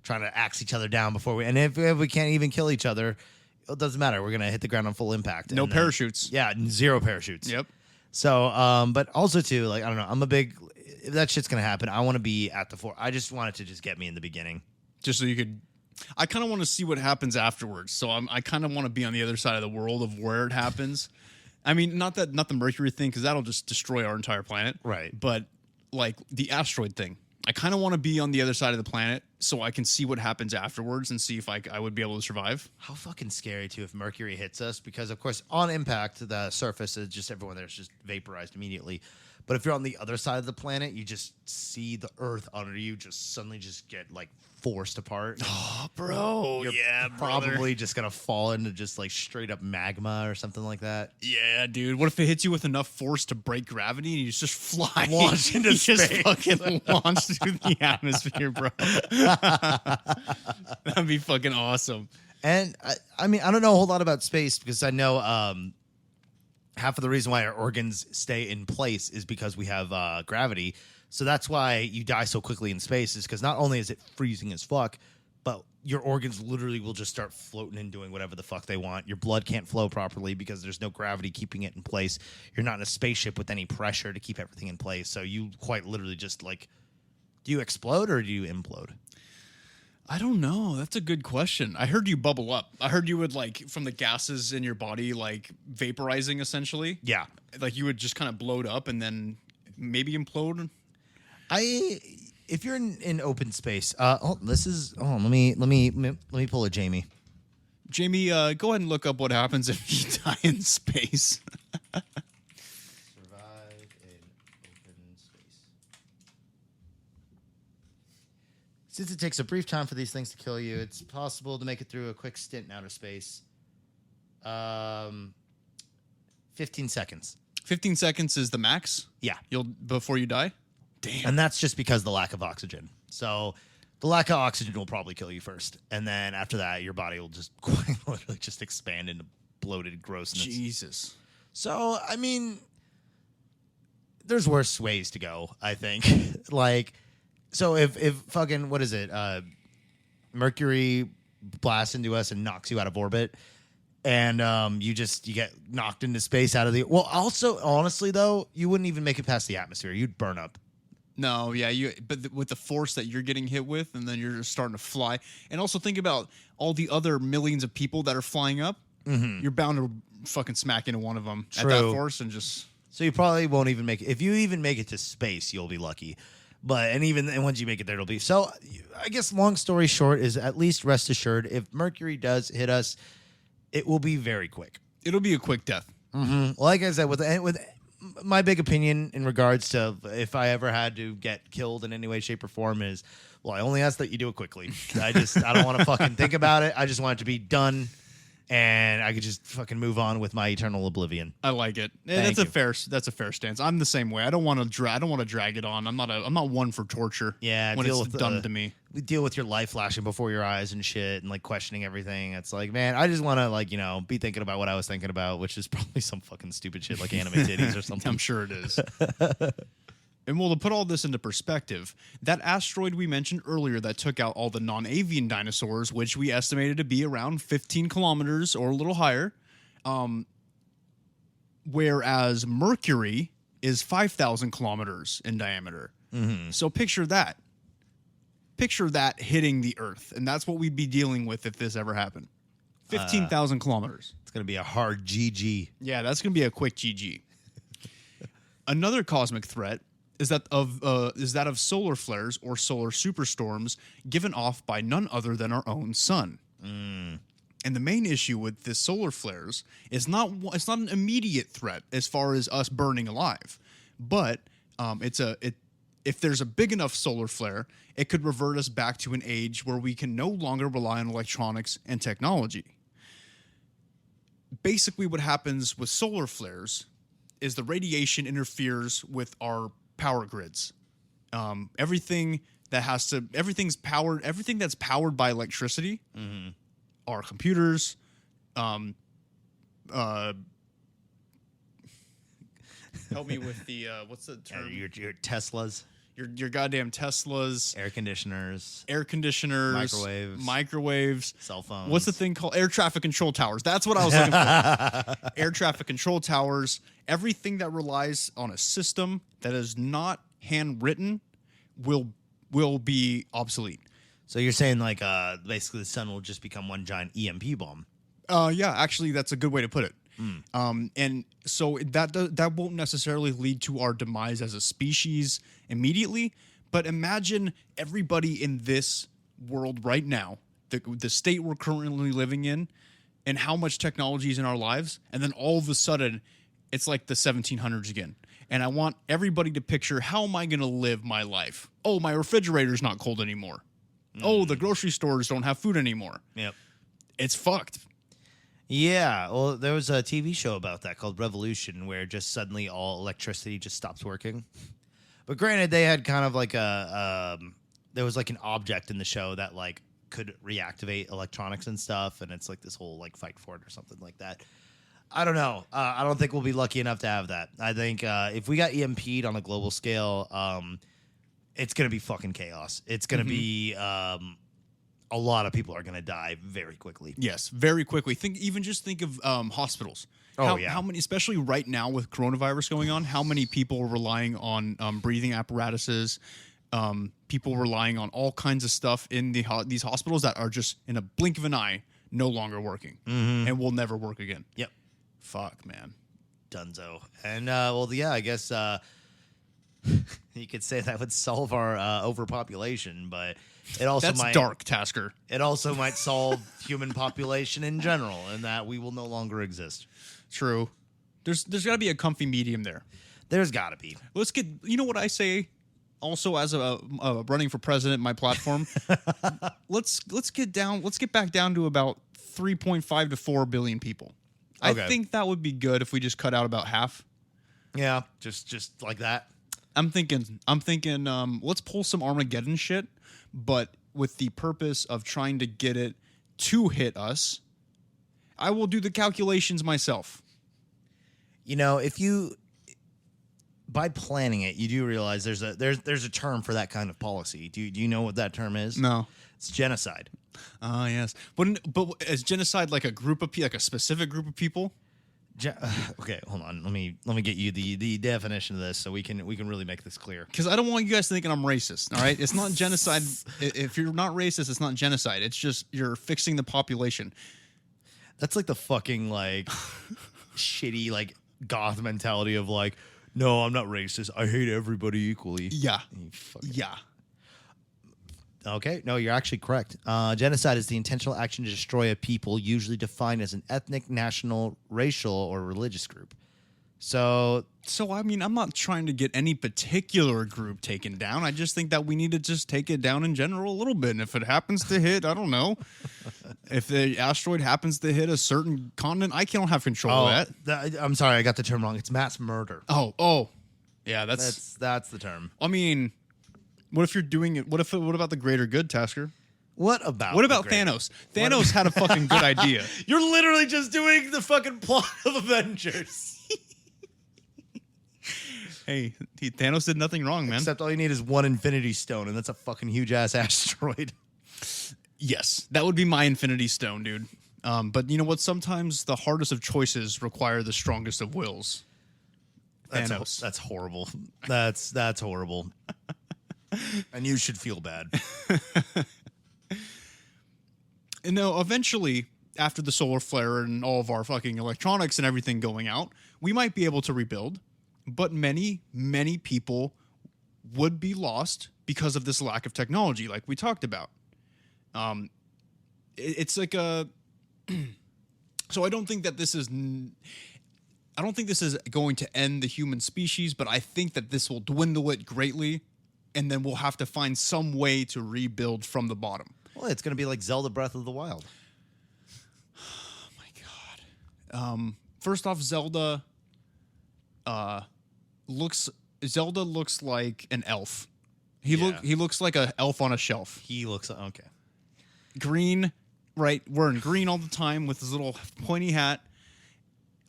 trying to axe each other down before and if we can't even kill each other, it doesn't matter. We're gonna hit the ground on full impact. No parachutes. Yeah, 0 parachutes. Yep. So, but also too, like, I don't know, I'm a big, if that shit's gonna happen, I want to be at the fore. I just want it to just get me in the beginning. Just so you could. I kind of want to see what happens afterwards. So I kind of want to be on the other side of the world of where it happens. I mean, not the Mercury thing, because that'll just destroy our entire planet. Right. But like the asteroid thing, I kind of want to be on the other side of the planet so I can see what happens afterwards and see if I would be able to survive. How fucking scary too if Mercury hits us, because of course on impact the surface is just everyone there's just vaporized immediately. But if you're on the other side of the planet, you just see the Earth under you just suddenly just get like forced apart. Oh, bro. You're probably just gonna fall into just like straight up magma or something like that. Yeah, dude. What if it hits you with enough force to break gravity and you just fly? Launch into just space. fucking launch through the atmosphere, bro. That'd be fucking awesome. And I mean, I don't know a whole lot about space because I know half of the reason why our organs stay in place is because we have gravity. So that's why you die so quickly in space, is because not only is it freezing as fuck, but your organs literally will just start floating and doing whatever the fuck they want. Your blood can't flow properly because there's no gravity keeping it in place. You're not in a spaceship with any pressure to keep everything in place. So you quite literally just like, do you explode or do you implode? I don't know. That's a good question. I heard you bubble up. I heard you would like from the gases in your body, like vaporizing essentially. Yeah. Like you would just kind of bloat up and then maybe implode. If you're in open space, let me pull a Jamie. Jamie, go ahead and look up what happens if you die in space. Survive in open space. Since it takes a brief time for these things to kill you, it's possible to make it through a quick stint in outer space. 15 seconds. 15 seconds is the max? Yeah. Before you die? Damn. And that's just because of the lack of oxygen. So the lack of oxygen will probably kill you first. And then after that, your body will just quite literally just expand into bloated grossness. Jesus. So, I mean, there's worse ways to go, I think. Like, so if fucking, what is it? Mercury blasts into us and knocks you out of orbit. And you get knocked into space out of the... Well, also, honestly, though, you wouldn't even make it past the atmosphere. You'd burn up. No, yeah, with the force that you're getting hit with, and then you're just starting to fly. And also think about all the other millions of people that are flying up. Mm-hmm. You're bound to fucking smack into one of them at that force and just... So you probably won't even make it. If you even make it to space, you'll be lucky. And once you make it there, it'll be... So I guess long story short is at least rest assured, if Mercury does hit us, it will be very quick. It'll be a quick death. Mm-hmm. Like I said, with my big opinion in regards to if I ever had to get killed in any way, shape, or form is, well, I only ask that you do it quickly. I don't want to fucking think about it. I just want it to be done, and I could just fucking move on with my eternal oblivion. I like it. That's a fair stance. I'm the same way. I don't want to drag it on. I'm not one for torture. Yeah, when it's done to me. We deal with your life flashing before your eyes and shit, and like questioning everything. It's like, man, I just want to be thinking about what I was thinking about, which is probably some fucking stupid shit like anime titties or something. I'm sure it is. And well, to put all this into perspective, that asteroid we mentioned earlier that took out all the non-avian dinosaurs, which we estimated to be around 15 kilometers or a little higher, whereas Mercury is 5,000 kilometers in diameter. Mm-hmm. So picture that. Picture that hitting the Earth, and that's what we'd be dealing with if this ever happened. 15,000 kilometers. It's going to be a hard GG. Yeah, that's going to be a quick GG. Another cosmic threat is that of solar flares or solar superstorms given off by none other than our own sun. Mm. And the main issue with the solar flares is it's not an immediate threat as far as us burning alive, but if there's a big enough solar flare, it could revert us back to an age where we can no longer rely on electronics and technology. Basically, what happens with solar flares is the radiation interferes with our power grids. everything everything's powered. Everything that's powered by electricity are computers. Help me with the what's the term? Your Teslas, Your goddamn Teslas, air conditioners, microwaves, cell phones. What's the thing called? Air traffic control towers. That's what I was looking for. Air traffic control towers. Everything that relies on a system that is not handwritten will be obsolete. So you're saying like basically the sun will just become one giant EMP bomb. Yeah, actually, that's a good way to put it. And so that won't necessarily lead to our demise as a species immediately, but imagine everybody in this world right now, the state we're currently living in, and how much technology is in our lives, and then all of a sudden, it's like the 1700s again. And I want everybody to picture, how am I going to live my life? Oh, my refrigerator's not cold anymore. Oh, the grocery stores don't have food anymore. Yep. It's fucked. Yeah, well, there was a TV show about that called Revolution, where just suddenly all electricity just stops working. But granted, they had kind of like there was like an object in the show that like could reactivate electronics and stuff, and it's like this whole like fight for it or something like that. I don't know. I don't think we'll be lucky enough to have that. I think if we got EMP'd on a global scale, it's gonna be fucking chaos. It's gonna be a lot of people are going to die very quickly. Yes, very quickly. Just think of hospitals. How many, especially right now with coronavirus going on, how many people are relying on breathing apparatuses, people relying on all kinds of stuff in these hospitals that are just in a blink of an eye no longer working and will never work again. Yep. Fuck, man. Dunzo. And I guess you could say that would solve our overpopulation, but it also That's dark, Tasker. It also might solve human population in general, and that we will no longer exist. True. There's got to be a comfy medium there. There's got to be. Let's get. You know what I say? Also, as a running for president, my platform. let's get back down to about 3.5 to 4 billion people. Okay. I think that would be good if we just cut out about half. Yeah, just like that. I'm thinking. Let's pull some Armageddon shit, but with the purpose of trying to get it to hit us. I will do the calculations myself. You know, by planning it, you do realize there's a term for that kind of policy. Do you know what that term is? No, it's genocide. Yes, but is genocide like a group of like a specific group of people? Okay, hold on. Let me get you the definition of this so we can really make this clear. Because I don't want you guys thinking I'm racist. All right, it's not genocide. If you're not racist, it's not genocide. It's just you're fixing the population. That's like the fucking like shitty like goth mentality of like, no, I'm not racist. I hate everybody equally. Yeah, yeah. Okay, no, you're actually correct. Genocide is the intentional action to destroy a people, usually defined as an ethnic, national, racial, or religious group. So I mean, I'm not trying to get any particular group taken down. I just think that we need to just take it down in general a little bit. And if it happens to hit, I don't know, if the asteroid happens to hit a certain continent, I can't have control of that. I'm sorry, I got the term wrong. It's mass murder. Oh, yeah, that's the term. I mean, what if you're doing it? What about the greater good, Tasker? What about Thanos? Thanos had a fucking good idea. You're literally just doing the fucking plot of Avengers. Hey, Thanos did nothing wrong, man. Except all you need is one Infinity Stone, and that's a fucking huge-ass asteroid. Yes, that would be my Infinity Stone, dude. But you know what? Sometimes the hardest of choices require the strongest of wills. Thanos. That's horrible. That's horrible. And you should feel bad. And no, eventually, after the solar flare and all of our fucking electronics and everything going out, we might be able to rebuild. But many, many people would be lost because of this lack of technology, like we talked about. It's like a... So I don't think that this is... I don't think this is going to end the human species, but I think that this will dwindle it greatly, and then we'll have to find some way to rebuild from the bottom. Well, it's going to be like Zelda Breath of the Wild. Oh, my God. First off, Zelda looks like an elf. He looks like an elf on a shelf. He looks okay. Green, right? Wearing green all the time with his little pointy hat.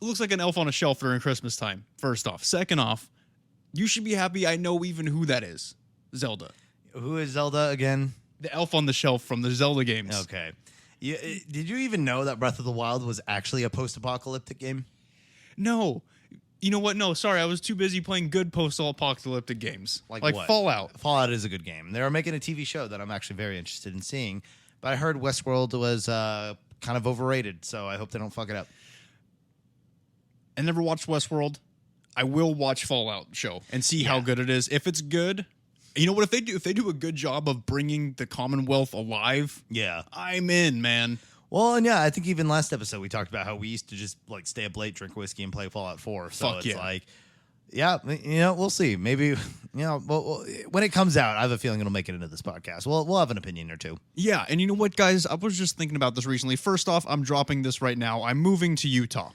It looks like an elf on a shelf during Christmas time. First off, second off, you should be happy. I know even who that is. Zelda. Who is Zelda again? The elf on the shelf from the Zelda games. Okay. Did you even know that Breath of the Wild was actually a post-apocalyptic game? No. You know what? No, sorry. I was too busy playing good post-apocalyptic games. Like what? Fallout. Fallout is a good game. They're making a TV show that I'm actually very interested in seeing. But I heard Westworld was kind of overrated, so I hope they don't fuck it up. I never watched Westworld. I will watch Fallout show and see how good it is. If it's good, you know what? If they do a good job of bringing the Commonwealth alive, Yeah. I'm in, man. Well, and yeah, I think even last episode we talked about how we used to just like stay up late, drink whiskey, and play Fallout 4. So Fuck it's yeah. like, yeah, we'll see. Maybe, well, when it comes out, I have a feeling it'll make it into this podcast. We'll have an opinion or two. Yeah, and you know what, guys? I was just thinking about this recently. First off, I'm dropping this right now. I'm moving to Utah.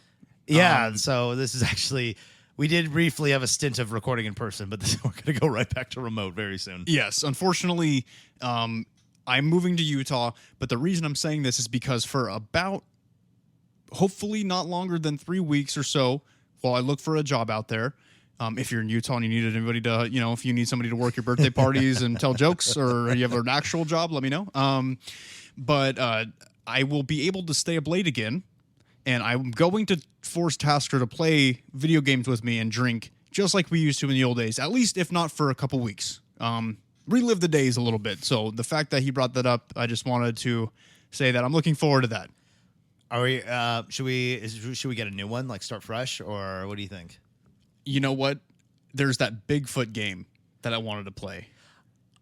Yeah, so this is actually, we did briefly have a stint of recording in person, but we're going to go right back to remote very soon. Yes, unfortunately, I'm moving to Utah, but the reason I'm saying this is because for about, hopefully not longer than 3 weeks or so, while I look for a job out there, if you're in Utah and you need anybody to, if you need somebody to work your birthday parties and tell jokes, or you have an actual job, let me know. But I will be able to stay up late again, and I'm going to force Tasker to play video games with me and drink just like we used to in the old days, at least if not for a couple weeks. Relive the days a little bit. So the fact that he brought that up, I just wanted to say that I'm looking forward to that. Are we? Should we get a new one, like start fresh, or what do you think? You know what? There's that Bigfoot game that I wanted to play.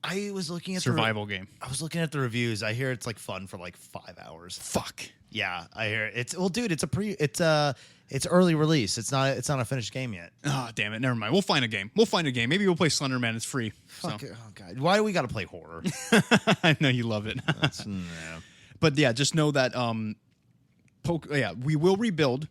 I was looking at survival game. I was looking at the reviews. I hear it's like fun for like 5 hours. Fuck. Yeah, I hear it. Dude, it's early release. It's not a finished game yet. Oh, damn it. Never mind. We'll find a game. Maybe we'll play Slender Man. It's free. Fuck. So. Oh god. Why do we got to play horror? I know you love it. But yeah, just know that we will rebuild.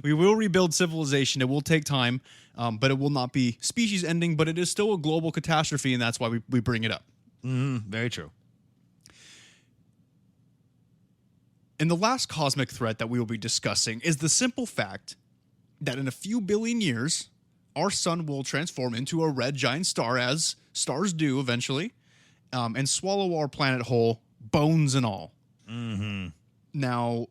We will rebuild civilization. It will take time, but it will not be species ending, but it is still a global catastrophe, and that's why we bring it up. Very true. And the last cosmic threat that we will be discussing is the simple fact that in a few billion years, our sun will transform into a red giant star, as stars do eventually, and swallow our planet whole, bones and all. Mm-hmm. Now,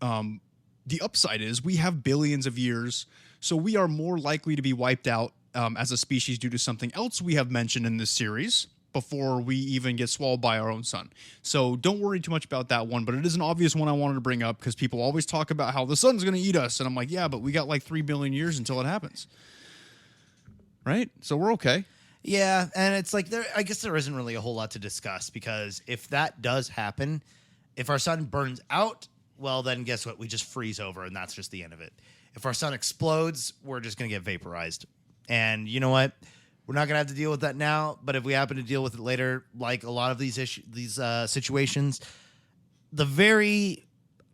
the upside is we have billions of years, so we are more likely to be wiped out as a species due to something else we have mentioned in this series before we even get swallowed by our own sun. So don't worry too much about that one, but it is an obvious one I wanted to bring up because people always talk about how the sun's going to eat us, and I'm like, yeah, but we got like 3 billion years until it happens. Right? So we're okay. Yeah, and it's like I guess there isn't really a whole lot to discuss because if that does happen, if our sun burns out, well, then guess what? We just freeze over, and that's just the end of it. If our sun explodes, we're just going to get vaporized. And you know what? We're not going to have to deal with that now, but if we happen to deal with it later, like a lot of these situations, the very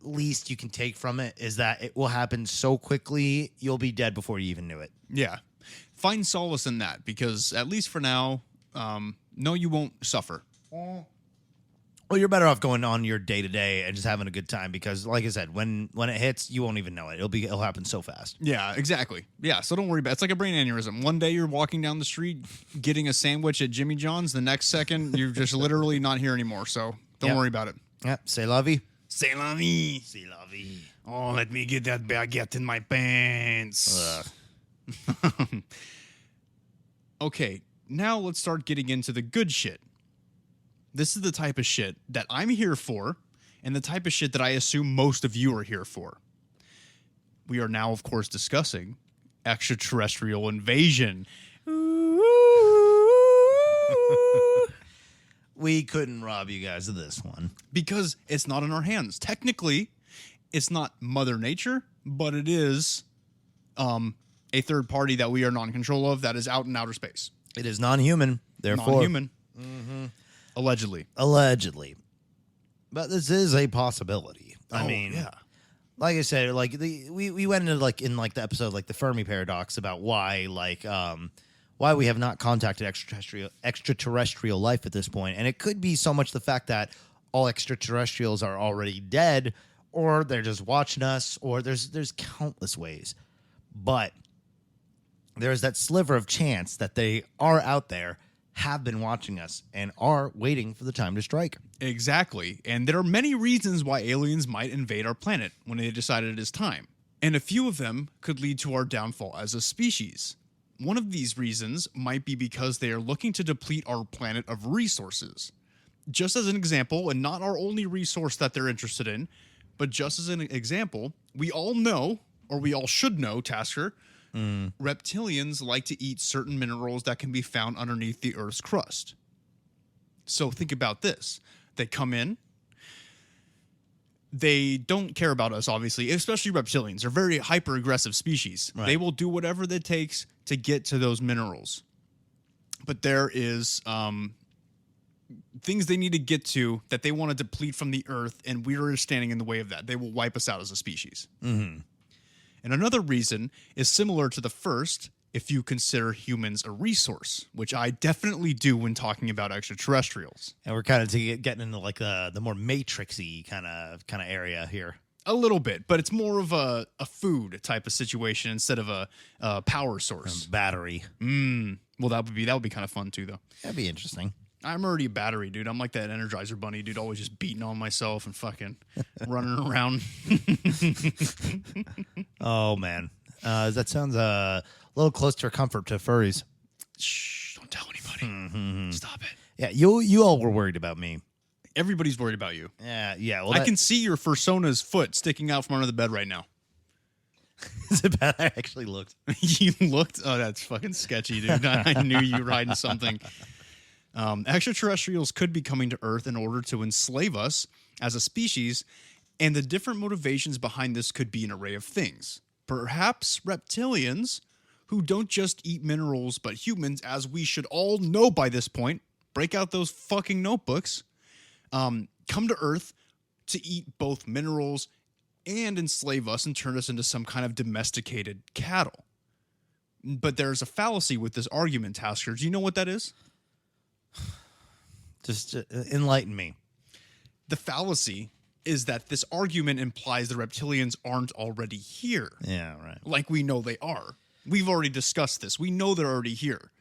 least you can take from it is that it will happen so quickly, you'll be dead before you even knew it. Yeah. Find solace in that because at least for now, no, you won't suffer. Well, you're better off going on your day-to-day and just having a good time because, like I said, when it hits, you won't even know it. It'll happen so fast. Yeah, exactly. Yeah, so don't worry about it. It's like a brain aneurysm. One day you're walking down the street getting a sandwich at Jimmy John's. The next second, you're just literally not here anymore. So don't worry about it. Yeah, c'est la vie. C'est la vie. C'est la vie. Oh, let me get that baguette in my pants. Okay, now let's start getting into the good shit. This is the type of shit that I'm here for, and the type of shit that I assume most of you are here for. We are now, of course, discussing extraterrestrial invasion. We couldn't rob you guys of this one. Because it's not in our hands. Technically, it's not Mother Nature, but it is a third party that we are not in control of that is out in outer space. It is non-human, therefore. Non-human. Mm-hmm. Allegedly. But this is a possibility. I mean, like I said, like we went into like in like the episode like the Fermi paradox about why why we have not contacted extraterrestrial life at this point, and it could be so much the fact that all extraterrestrials are already dead, or they're just watching us, or there's countless ways, but there's that sliver of chance that they are out there, have been watching us, and are waiting for the time to strike. Exactly. And there are many reasons why aliens might invade our planet when they decided it is time. And a few of them could lead to our downfall as a species. One of these reasons might be because they are looking to deplete our planet of resources. Just as an example, and not our only resource that they're interested in, but just as an example, we all know, or we all should know, Tasker, reptilians like to eat certain minerals that can be found underneath the Earth's crust. So think about this. They come in. They don't care about us, obviously, especially reptilians. They're very hyper-aggressive species. Right. They will do whatever it takes to get to those minerals. But there is things they need to get to that they want to deplete from the Earth, and we're standing in the way of that. They will wipe us out as a species. Mm-hmm. And another reason is similar to the first, if you consider humans a resource, which I definitely do when talking about extraterrestrials. And we're kind of getting into like the more Matrix-y kind of area here. A little bit, but it's more of a food type of situation instead of a power source. Battery. Well, that would be kind of fun too, though. That'd be interesting. I'm already a battery, dude. I'm like that Energizer bunny, dude. Always just beating on myself and fucking running around. Oh, man. That sounds a little close to comfort to furries. Shh, don't tell anybody. Mm-hmm. Stop it. Yeah, you all were worried about me. Everybody's worried about you. Yeah. Well, I can see your Fursona's foot sticking out from under the bed right now. Is it bad? I actually looked. You looked? Oh, that's fucking sketchy, dude. I knew you were hiding something. Extraterrestrials could be coming to Earth in order to enslave us as a species, and the different motivations behind this could be an array of things. Perhaps reptilians, who don't just eat minerals but humans, as we should all know by this point, break out those fucking notebooks, come to Earth to eat both minerals and enslave us and turn us into some kind of domesticated cattle. But there's a fallacy with this argument, Tasker. Do you know what that is? Just enlighten me. The fallacy is that this argument implies the reptilians aren't already here. Yeah, right. Like we know they are. We've already discussed this. We know they're already here.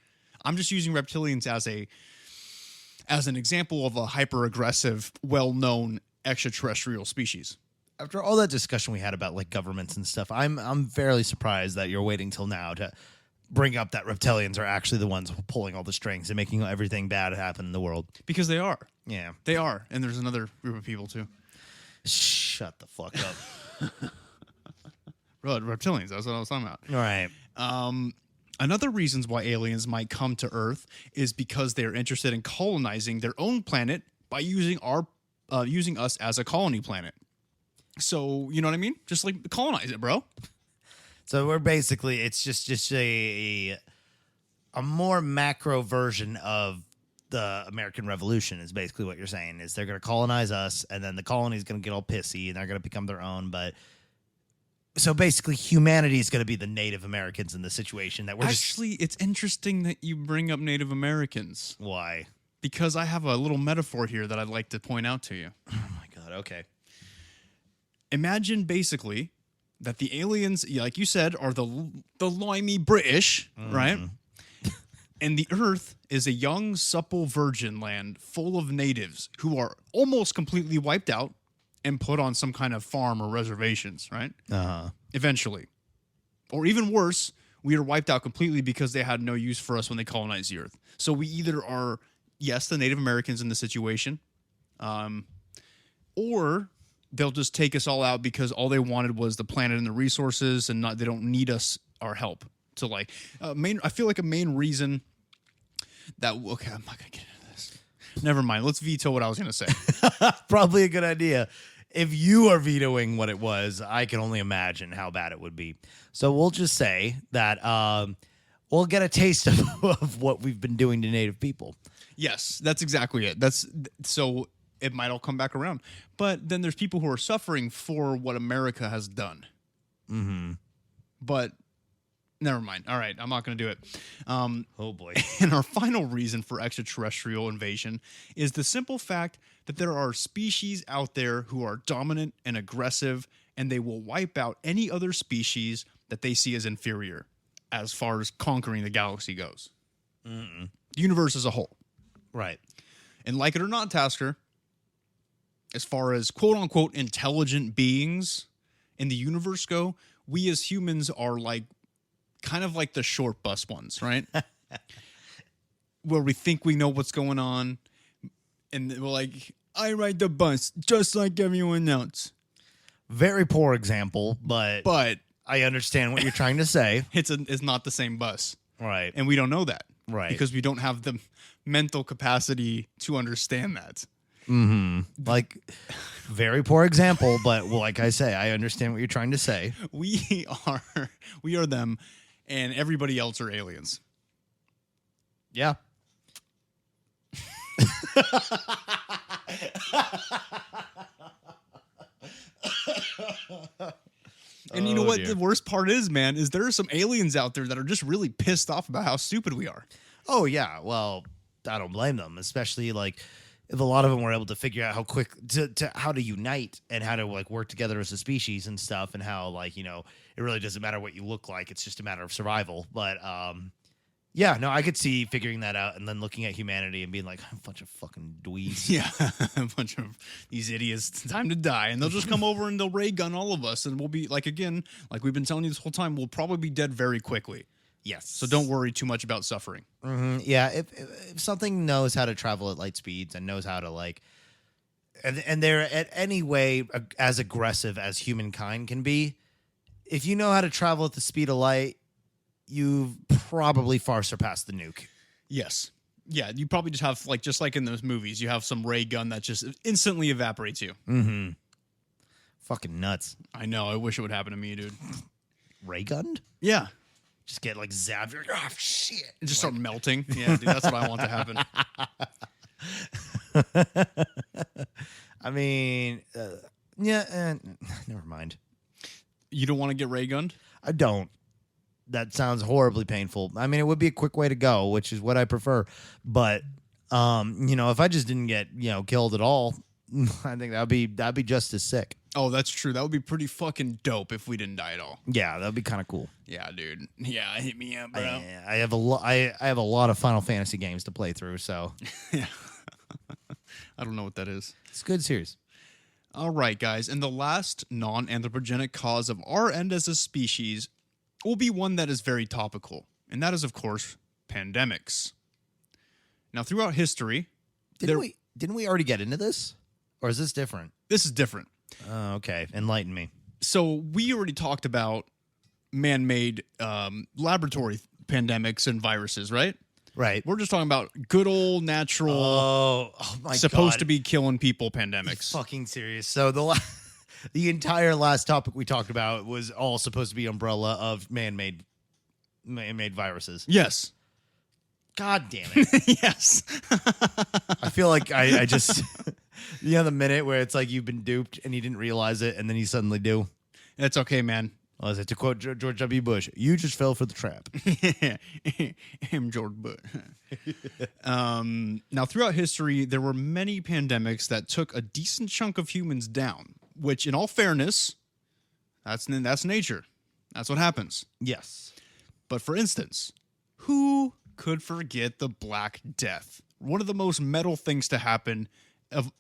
I'm just using reptilians as an example of a hyper-aggressive, well-known extraterrestrial species. After all that discussion we had about like governments and stuff, I'm fairly surprised that you're waiting till now to bring up that reptilians are actually the ones pulling all the strings and making everything bad happen in the world. Because they are. Yeah. They are. And there's another group of people, too. Shut the fuck up. Bro, reptilians, that's what I was talking about. All right. Another reasons why aliens might come to Earth is because they are interested in colonizing their own planet by using us as a colony planet. So, you know what I mean? Just like colonize it, bro. So we're basically, it's just a more macro version of the American Revolution is basically what you're saying, is they're going to colonize us, and then the colony is going to get all pissy, and they're going to become their own. But so basically humanity is going to be the Native Americans in the situation that we're Actually, it's interesting that you bring up Native Americans. Why? Because I have a little metaphor here that I'd like to point out to you. Oh my God. Okay. Imagine basically that the aliens, like you said, are the limey British, right? And the Earth is a young, supple virgin land full of natives who are almost completely wiped out and put on some kind of farm or reservations, right? Eventually. Or even worse, we are wiped out completely because they had no use for us when they colonized the Earth. So we either are, yes, the Native Americans in the situation, or they'll just take us all out because all they wanted was the planet and the resources, and they don't need our help. To like I feel like a main reason that I'm not gonna get into this. Never mind. Let's veto what I was gonna say. Probably a good idea. If you are vetoing what it was, I can only imagine how bad it would be. So we'll just say that we'll get a taste of what we've been doing to Native people. Yes, that's exactly it. So it might all come back around. But then there's people who are suffering for what America has done. Mm-hmm. But never mind. All right, I'm not going to do it. Oh boy. And our final reason for extraterrestrial invasion is the simple fact that there are species out there who are dominant and aggressive, and they will wipe out any other species that they see as inferior as far as conquering the galaxy goes. The universe as a whole. Right. And like it or not, Tasker, as far as quote-unquote intelligent beings in the universe go, we as humans are like kind of like the short bus ones, right? Where we think we know what's going on, and we're like, I ride the bus just like everyone else. Very poor example, but I understand what you're trying to say. It's not the same bus. Right. And we don't know that. Right. Because we don't have the mental capacity to understand that. Mm-hmm. Like, very poor example, but well, like I say, I understand what you're trying to say. We are them, and everybody else are aliens. Yeah. And you know what dear. the worst part is, man, is there are some aliens out there that are just really pissed off about how stupid we are. Oh, yeah. Well, I don't blame them, especially like if a lot of them were able to figure out how quick to how to unite and how to like work together as a species and stuff, and how like, you know, it really doesn't matter what you look like. It's just a matter of survival. But yeah, no, I could see figuring that out and then looking at humanity and being like, a bunch of fucking dweebs. Yeah, a bunch of these idiots. It's time to die. And they'll just come over and they'll ray gun all of us. And we'll be like, again, like we've been telling you this whole time, we'll probably be dead very quickly. Yes. So don't worry too much about suffering. Mm-hmm. Yeah, if something knows how to travel at light speeds and knows how to like, and they're at any way as aggressive as humankind can be, if you know how to travel at the speed of light, you've probably far surpassed the nuke. Yes. Yeah, you probably just like in those movies, you have some ray gun that just instantly evaporates you. Mm-hmm. Fucking nuts. I know. I wish it would happen to me, dude. Ray gunned? Yeah. Just get like zapped. You're like, oh shit! And just start melting. Yeah, dude, that's what I want to happen. I mean, yeah. Never mind. You don't want to get ray gunned? I don't. That sounds horribly painful. I mean, it would be a quick way to go, which is what I prefer. But, you know, if I just didn't get, you know, killed at all, I think that'd be just as sick. Oh, that's true. That would be pretty fucking dope if we didn't die at all. Yeah, that'd be kind of cool. Yeah, dude. Yeah, hit me up, bro. I have a lot of Final Fantasy games to play through, so Yeah. I don't know what that is. it's a good series. All right, guys. And the last non-anthropogenic cause of our end as a species will be one that is very topical, and that is, of course, pandemics. Now, throughout history, Didn't we already get into this, or is this different? this is different. Oh, okay, enlighten me. So we already talked about man-made laboratory pandemics and viruses, right? Right. We're just talking about good old natural, Oh my god! supposed to be killing people pandemics. Fucking serious. So the entire last topic we talked about was all supposed to be umbrella of man-made viruses. Yes. God damn it. Yes. I feel like I just, you know, the minute where it's like you've been duped and you didn't realize it and then you suddenly do. It's okay, man. Well, to quote George W. Bush, you just fell for the trap. I'm George Bush. Now, throughout history, there were many pandemics that took a decent chunk of humans down, which, in all fairness, that's nature. That's what happens. Yes. But for instance, who could forget the Black Death? One of the most metal things to happen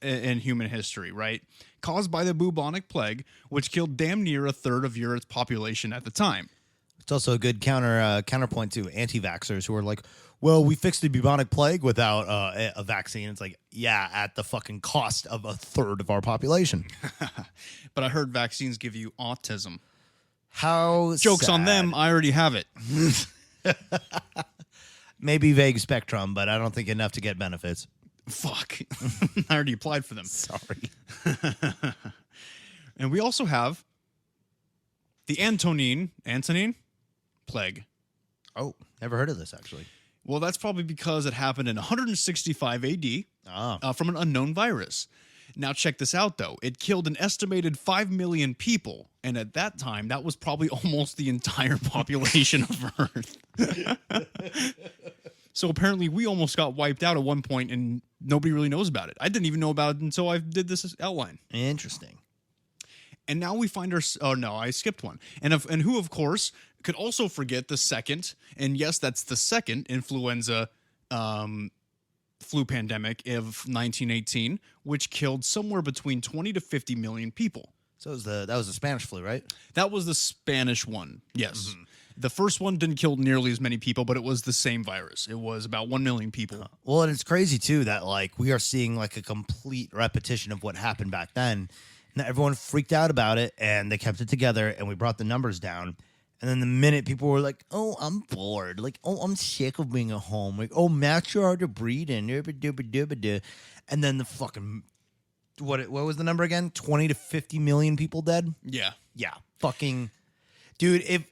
in human history, right? Caused by the bubonic plague, which killed damn near a third of Europe's population at the time. It's also a good counterpoint to anti-vaxxers who are like, well, we fixed the bubonic plague without a vaccine. It's like, yeah, at the fucking cost of a third of our population. But I heard vaccines give you autism. How Joke's on sad. them. I already have it. Maybe vague spectrum, but I don't think enough to get benefits. Fuck. I already applied for them. Sorry. And we also have the Antonine plague. Oh, never heard of this, actually. Well, that's probably because it happened in 165 AD Oh. from an unknown virus. Now check this out, though. It killed an estimated 5 million people, and at that time, that was probably almost the entire population of Earth. So apparently, we almost got wiped out at one point, and nobody really knows about it. I didn't even know about it until I did this outline. Interesting. And now we find our... Oh, no, I skipped one. And who, of course, could also forget the second, and yes, that's the second influenza flu pandemic of 1918, which killed somewhere between 20 to 50 million people. So that was the Spanish flu, right? That was the Spanish one, yes. Mm-hmm. The first one didn't kill nearly as many people, but it was the same virus. It was about 1 million people. Well, and it's crazy, too, that, like, we are seeing, like, a complete repetition of what happened back then. And everyone freaked out about it, and they kept it together, and we brought the numbers down. And then the minute people were like, oh, I'm bored. Like, oh, I'm sick of being at home. Like, oh, masks are hard to breathe in. And then the fucking, what was the number again? 20 to 50 million people dead? Yeah. Yeah. Fucking... Dude,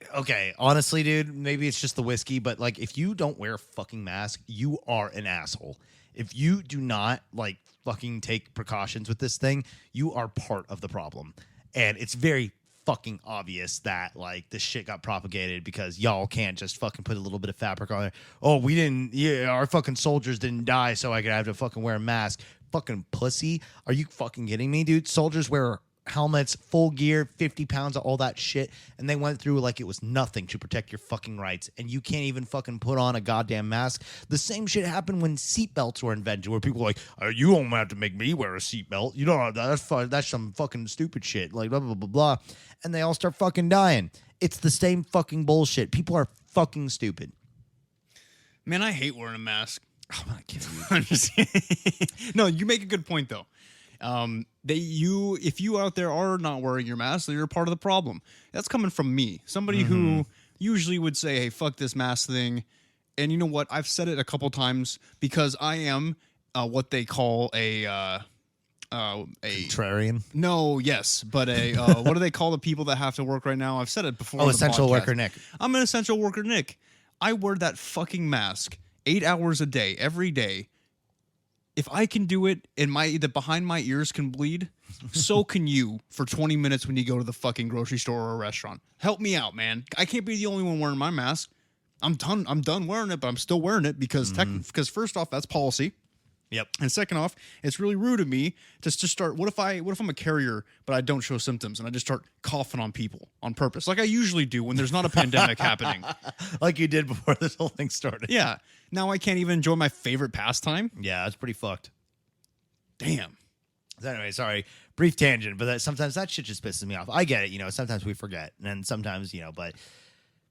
honestly, dude, maybe it's just the whiskey, but, like, if you don't wear a fucking mask, you are an asshole. If you do not, like, fucking take precautions with this thing, you are part of the problem. And it's very fucking obvious that, like, this shit got propagated because y'all can't just fucking put a little bit of fabric on there. Oh, our fucking soldiers didn't die, so I could have to fucking wear a mask. Fucking pussy. Are you fucking kidding me, dude? Soldiers wear helmets, full gear, 50 pounds of all that shit, and they went through like it was nothing to protect your fucking rights, and you can't even fucking put on a goddamn mask. The same shit happened when seatbelts were invented, where people were like, you don't have to make me wear a seatbelt. You don't that's some fucking stupid shit, like blah, blah, blah, blah, and they all start fucking dying. It's the same fucking bullshit. People are fucking stupid. Man, I hate wearing a mask. I'm not kidding you. No, you make a good point, though. If you out there are not wearing your mask, you're part of the problem. That's coming from me, somebody who usually would say, "Hey, fuck this mask thing." And you know what? I've said it a couple times because I am what they call a contrarian. No, yes, but what do they call the people that have to work right now? I've said it before. Oh, essential worker Nick. I'm an essential worker Nick. I wear that fucking mask 8 hours a day, every day. If I can do it and the behind my ears can bleed, so can you for 20 minutes when you go to the fucking grocery store or a restaurant. Help me out, man. I can't be the only one wearing my mask. I'm done wearing it, but I'm still wearing it because first off, that's policy. Yep. And second off, it's really rude of me to start. What if I'm a carrier, but I don't show symptoms and I just start coughing on people on purpose, like I usually do when there's not a pandemic happening, like you did before this whole thing started. Yeah. Now I can't even enjoy my favorite pastime. Yeah, that's pretty fucked. Damn. So anyway, sorry, brief tangent, but sometimes that shit just pisses me off. I get it, sometimes we forget, and then sometimes, but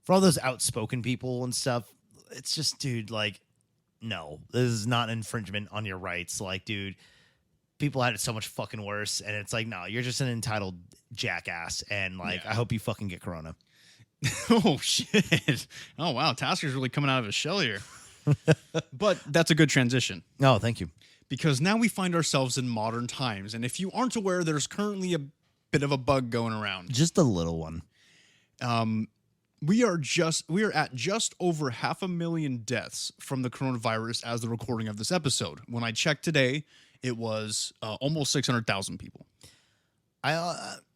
for all those outspoken people and stuff, it's just, dude, like, no, this is not infringement on your rights. Like, dude, people had it so much fucking worse, and it's like, no, you're just an entitled jackass, and, like, yeah. I hope you fucking get corona. Oh, shit. Oh, wow, Tasker's really coming out of his shell here. But that's a good transition. Oh, thank you. Because now we find ourselves in modern times, and if you aren't aware, there's currently a bit of a bug going around. Just a little one. We are at just over 500,000 deaths from the coronavirus as the recording of this episode. When I checked today, it was almost 600,000 people.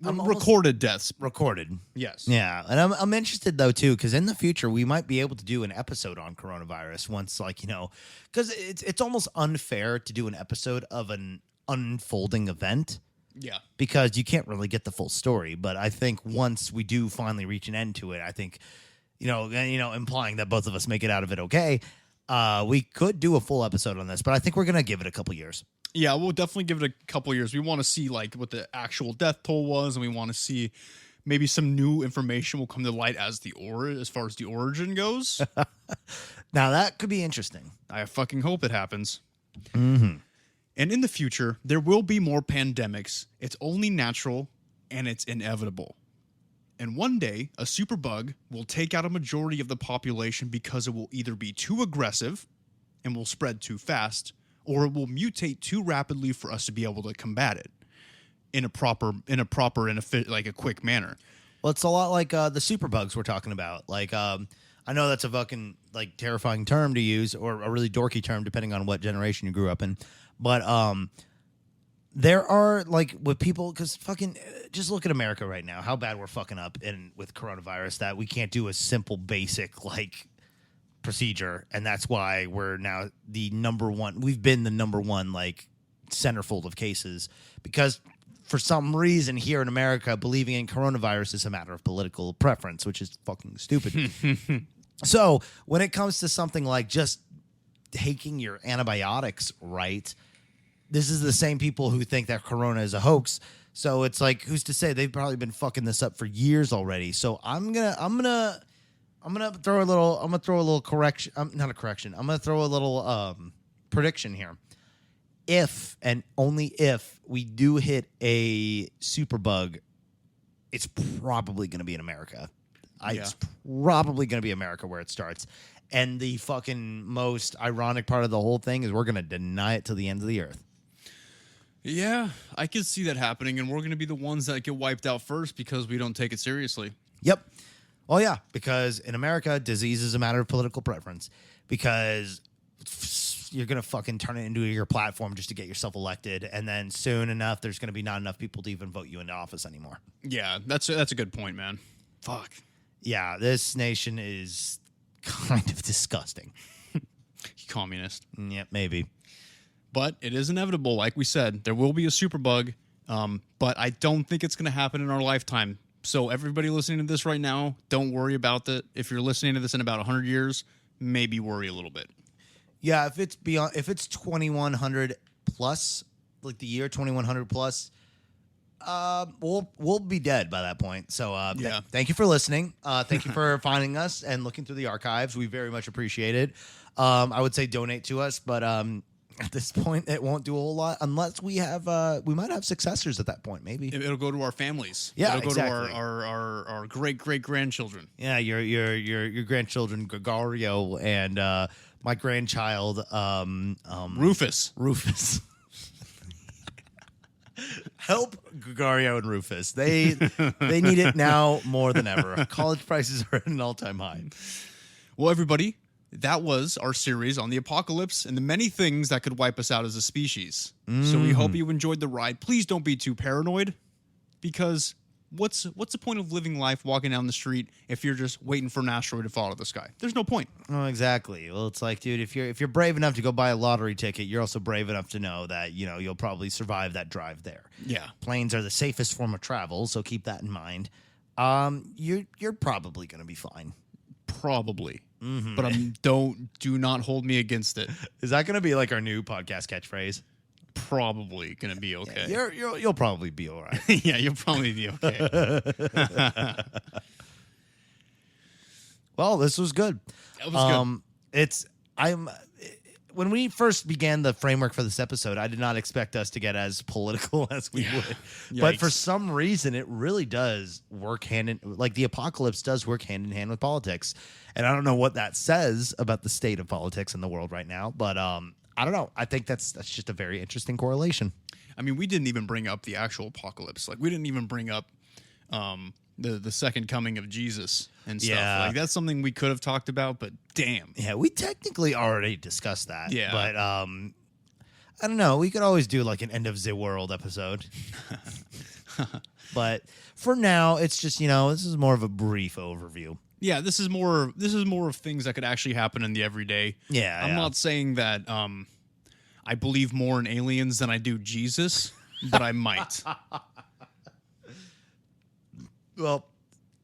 Recorded deaths. Recorded. Yes. Yeah. And I'm interested, though, too, because in the future, we might be able to do an episode on coronavirus once, because it's almost unfair to do an episode of an unfolding event. Yeah. Because you can't really get the full story. But I think once we do finally reach an end to it, I think, implying that both of us make it out of it okay, we could do a full episode on this. But I think we're going to give it a couple years. Yeah, we'll definitely give it a couple years. We want to see what the actual death toll was, and we want to see maybe some new information will come to light as far as the origin goes. Now that could be interesting. I fucking hope it happens. Mm-hmm. And in the future, there will be more pandemics. It's only natural, and it's inevitable. And one day, a superbug will take out a majority of the population because it will either be too aggressive and will spread too fast, or it will mutate too rapidly for us to be able to combat it in a quick manner. Well, it's a lot like the superbugs we're talking about. Like, I know that's a fucking terrifying term to use, or a really dorky term, depending on what generation you grew up in. But there are like with people because fucking just look at America right now, how bad we're fucking up in with coronavirus that we can't do a simple basic like procedure, and that's why we're now the number one. We've been the number one like centerfold of cases because for some reason here in America, believing in coronavirus is a matter of political preference, which is fucking stupid. So when it comes to something like just taking your antibiotics right, this is the same people who think that corona is a hoax. So it's like, who's to say? They've probably been fucking this up for years already. So I'm gonna throw a little correction. Not a correction. I'm gonna throw a little prediction here. If and only if we do hit a superbug, it's probably gonna be in America. It's probably gonna be America where it starts. And the fucking most ironic part of the whole thing is we're gonna deny it till the end of the earth. Yeah, I could see that happening, and we're going to be the ones that get wiped out first because we don't take it seriously. Yep. Well, yeah, because in America, disease is a matter of political preference. Because you're going to fucking turn it into your platform just to get yourself elected, and then soon enough, there's going to be not enough people to even vote you into office anymore. Yeah, that's a good point, man. Fuck. Yeah, this nation is kind of disgusting. Communist. Yeah, maybe. But it is inevitable, like we said. There will be a superbug, but I don't think it's going to happen in our lifetime. So everybody listening to this right now, don't worry about it. If you're listening to this in about 100 years, maybe worry a little bit. Yeah, if it's 2100 plus, like the year 2100 plus, we'll be dead by that point. So thank you for listening. Thank you for finding us and looking through the archives. We very much appreciate it. I would say donate to us, but at this point, it won't do a whole lot unless we might have successors at that point. Maybe it'll go to our families. Yeah, it'll go exactly. to our great grandchildren. Yeah, your grandchildren Gregorio and my grandchild Rufus. Help Gregorio and Rufus. They need it now more than ever. College prices are at an all-time high. Well, everybody, that was our series on the apocalypse and the many things that could wipe us out as a species. So we hope you enjoyed the ride. Please don't be too paranoid, because what's the point of living life walking down the street if you're just waiting for an asteroid to fall out of the sky? There's no point. Oh, exactly. Well, it's like, dude, if you're brave enough to go buy a lottery ticket, you're also brave enough to know that, you'll probably survive that drive there. Yeah. Planes are the safest form of travel, so keep that in mind. You're probably going to be fine. Probably. Mm-hmm. But do not hold me against it. Is that going to be like our new podcast catchphrase? Probably going to be okay. Yeah, you'll probably be all right. Yeah, you'll probably be okay. Well, this was good. It was good. When we first began the framework for this episode, I did not expect us to get as political as we would. But for some reason, it really does work the apocalypse does work hand in hand with politics. And I don't know what that says about the state of politics in the world right now, but I don't know. I think that's just a very interesting correlation. I mean, we didn't even bring up the actual apocalypse. Like, we didn't even bring up the second coming of Jesus and stuff. Yeah. Like, that's something we could have talked about, but damn. Yeah, we technically already discussed that. Yeah. But I don't know. We could always do like an end of the world episode. But for now, it's just, this is more of a brief overview. Yeah, this is more of things that could actually happen in the everyday. Yeah. I'm not saying that I believe more in aliens than I do Jesus, but I might. Well,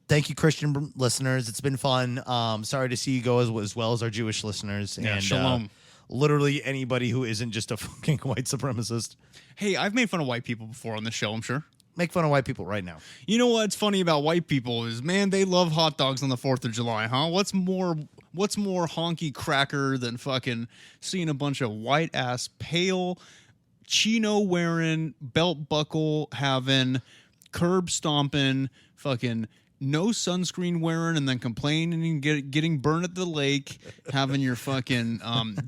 thank you, Christian listeners. It's been fun. Sorry to see you go as well as our Jewish listeners. Yeah, and shalom. Literally anybody who isn't just a fucking white supremacist. Hey, I've made fun of white people before on this show, I'm sure. Make fun of white people right now. You know what's funny about white people is, man, they love hot dogs on the 4th of July, huh? What's more honky cracker than fucking seeing a bunch of white ass, pale, chino wearing, belt buckle having, curb stomping, fucking no sunscreen wearing, and then complaining and getting burned at the lake, having your fucking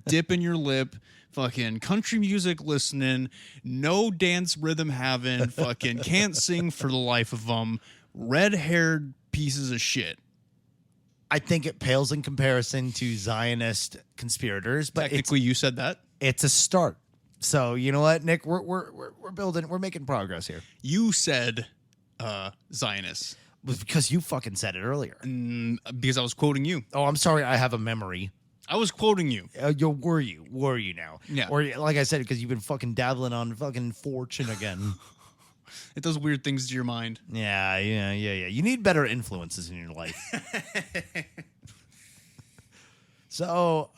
dip in your lip, fucking country music listening, no dance rhythm having, fucking can't sing for the life of them, red-haired pieces of shit. I think it pales in comparison to Zionist conspirators, but technically you said that. It's a start. So you know what, Nick, we're building, we're making progress here. You said Zionists. It was because you fucking said it earlier. Because I was quoting you. Oh, I'm sorry. I have a memory. I was quoting you. Were you now? Yeah. Or like I said, because you've been fucking dabbling on fucking fortune again. It does weird things to your mind. Yeah. You need better influences in your life. So,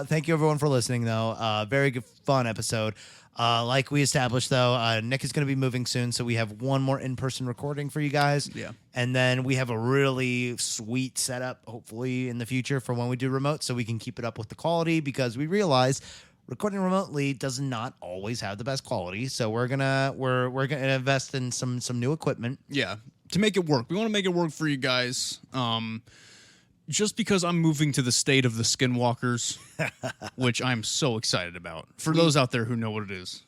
thank you everyone for listening, though. Very good, fun episode. Like we established, though, Nick is going to be moving soon, so we have one more in-person recording for you guys. Yeah. And then we have a really sweet setup, hopefully, in the future for when we do remote, so we can keep it up with the quality, because we realize recording remotely does not always have the best quality. So we're gonna invest in some new equipment. Yeah, to make it work. We want to make it work for you guys. Just because I'm moving to the state of the Skinwalkers, which I'm so excited about. For those out there who know what it is.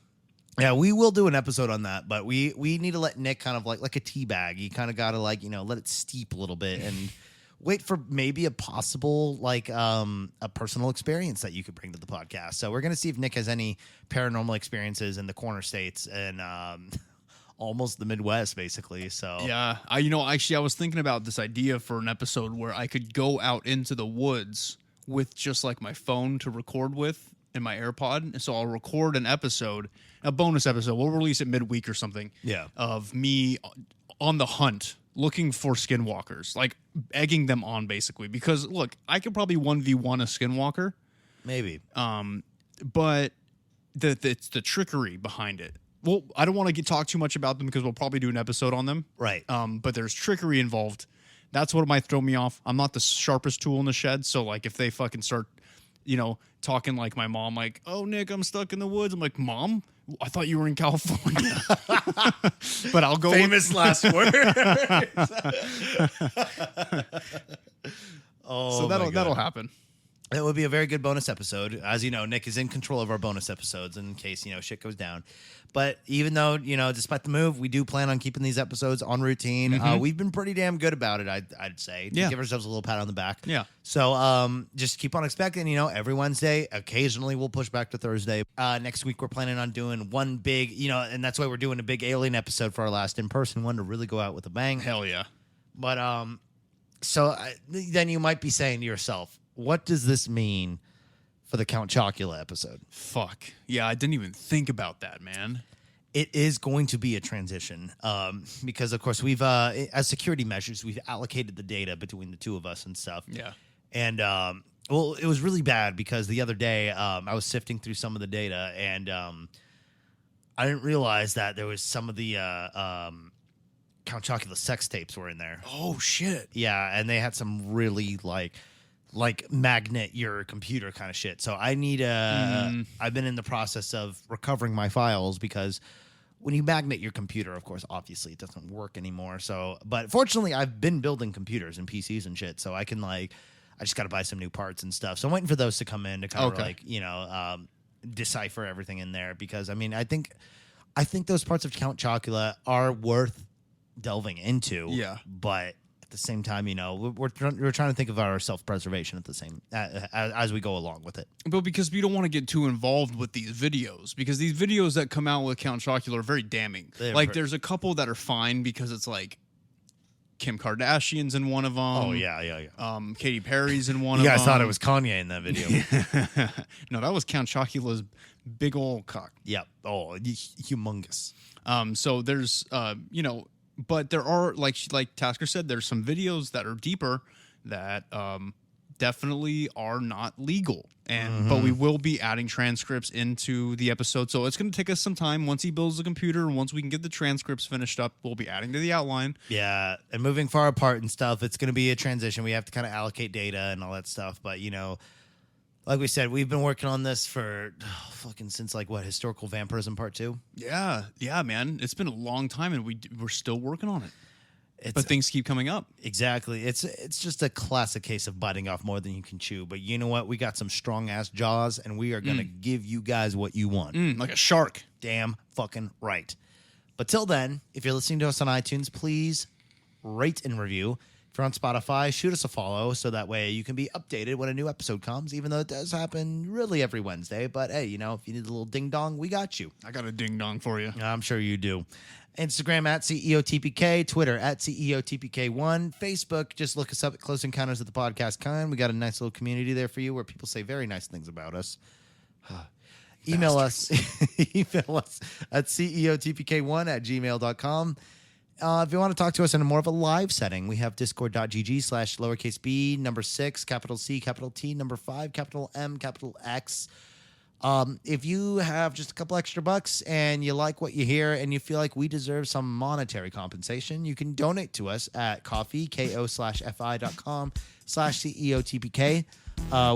Yeah, we will do an episode on that, but we need to let Nick kind of like a tea bag. You kind of got to let it steep a little bit and wait for maybe a possible a personal experience that you could bring to the podcast. So we're going to see if Nick has any paranormal experiences in the corner states and almost the Midwest, basically. So yeah, I was thinking about this idea for an episode where I could go out into the woods with just like my phone to record with and my AirPod. And so I'll record an episode, a bonus episode. We'll release it midweek or something. Yeah, of me on the hunt looking for skinwalkers, like egging them on, basically. Because look, I could probably 1v1 a skinwalker, maybe. But it's the trickery behind it. Well, I don't want to talk too much about them because we'll probably do an episode on them. Right. But there's trickery involved. That's what might throw me off. I'm not the sharpest tool in the shed. So, like, if they fucking start, talking like my mom, like, oh, Nick, I'm stuck in the woods. I'm like, Mom, I thought you were in California. But I'll go. Famous last words. Oh, so that'll happen. It would be a very good bonus episode. As you know, Nick is in control of our bonus episodes in case, shit goes down. But even though, despite the move, we do plan on keeping these episodes on routine. Mm-hmm. We've been pretty damn good about it, I'd say. Yeah. Give ourselves a little pat on the back. Yeah. So just keep on expecting, every Wednesday. Occasionally we'll push back to Thursday. Next week we're planning on doing one big, and that's why we're doing a big alien episode for our last in-person one to really go out with a bang. Hell yeah. But then you might be saying to yourself, what does this mean for the Count Chocula episode? Fuck. Yeah, I didn't even think about that, man. It is going to be a transition because, of course, we've, as security measures, we've allocated the data between the two of us and stuff. Yeah. And, well, it was really bad because the other day I was sifting through some of the data and I didn't realize that there was some of the Count Chocula sex tapes were in there. Oh, shit. Yeah, and they had some really, like magnet your computer kind of shit. So I need I've been in the process of recovering my files because when you magnet your computer, of course, obviously it doesn't work anymore. So, but fortunately I've been building computers and PCs and shit. So I can I just got to buy some new parts and stuff. So I'm waiting for those to come in to kind of decipher everything in there because I think those parts of Count Chocula are worth delving into. Yeah. But at the same time, we're trying to think of our self-preservation at the same as we go along with it. But because we don't want to get too involved with these videos, because these videos that come out with Count Chocula are very damning. There's a couple that are fine because it's like Kim Kardashian's in one of them. Oh yeah. Katy Perry's in one of them. You guys thought it was Kanye in that video. No, that was Count Chocula's big old cock. Yep. Oh, humongous. So there's but there are like Tasker said, there's some videos that are deeper that definitely are not legal, and but we will be adding transcripts into the episode. So it's going to take us some time. Once he builds the computer and once we can get the transcripts finished up, we'll be adding to the outline. Yeah, and moving far apart and stuff, it's going to be a transition. We have to kind of allocate data and all that stuff. But like we said, we've been working on this for fucking since Historical Vampirism Part 2? Yeah, man. It's been a long time, and we're still working on it. But It's things keep coming up. exactly. It's just a classic case of biting off more than you can chew. But you know what? We got some strong ass jaws, and we are gonna give you guys what you want. Like a shark. Damn fucking right. But till then, if you're listening to us on iTunes, please rate and review. If you're on Spotify, shoot us a follow so that way you can be updated when a new episode comes, even though it does happen really every Wednesday. But hey, you know, if you need a little ding dong, we got you. I got a ding dong for you. I'm sure you do. Instagram at CEOTPK, Twitter at CEOTPK1, Facebook, just look us up at Close Encounters of the Podcast Kind. We got a nice little community there for you where people say very nice things about us. Email us at ceotpk1@gmail.com. If you want to talk to us in a more of a live setting, we have discord.gg/lowercase b, number 6, capital C, capital T, number 5, capital M, capital X. If you have just a couple extra bucks and you like what you hear and you feel like we deserve some monetary compensation, you can donate to us at ko/fi.com/CEOTPK.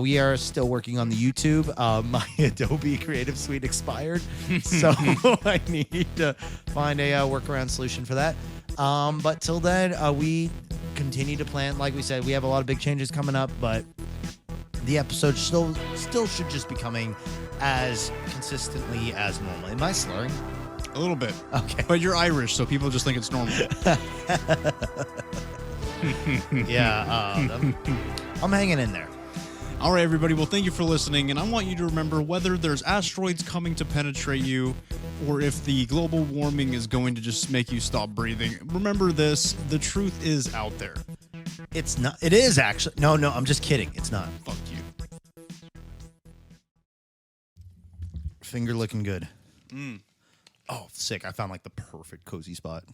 We are still working on the YouTube. My Adobe Creative Suite expired, so I need to find a workaround solution for that. But till then, we continue to plan. Like we said, we have a lot of big changes coming up, but the episodes still should just be coming as consistently as normal. Am I slurring? A little bit. Okay. But you're Irish, so people just think it's normal. Yeah, I'm hanging in there. All right, everybody. Well, thank you for listening. And I want you to remember whether there's asteroids coming to penetrate you or if the global warming is going to just make you stop breathing. Remember this. The truth is out there. It's not. It is actually. No, I'm just kidding. It's not. Fuck you. Finger looking good. Oh, sick. I found like the perfect cozy spot.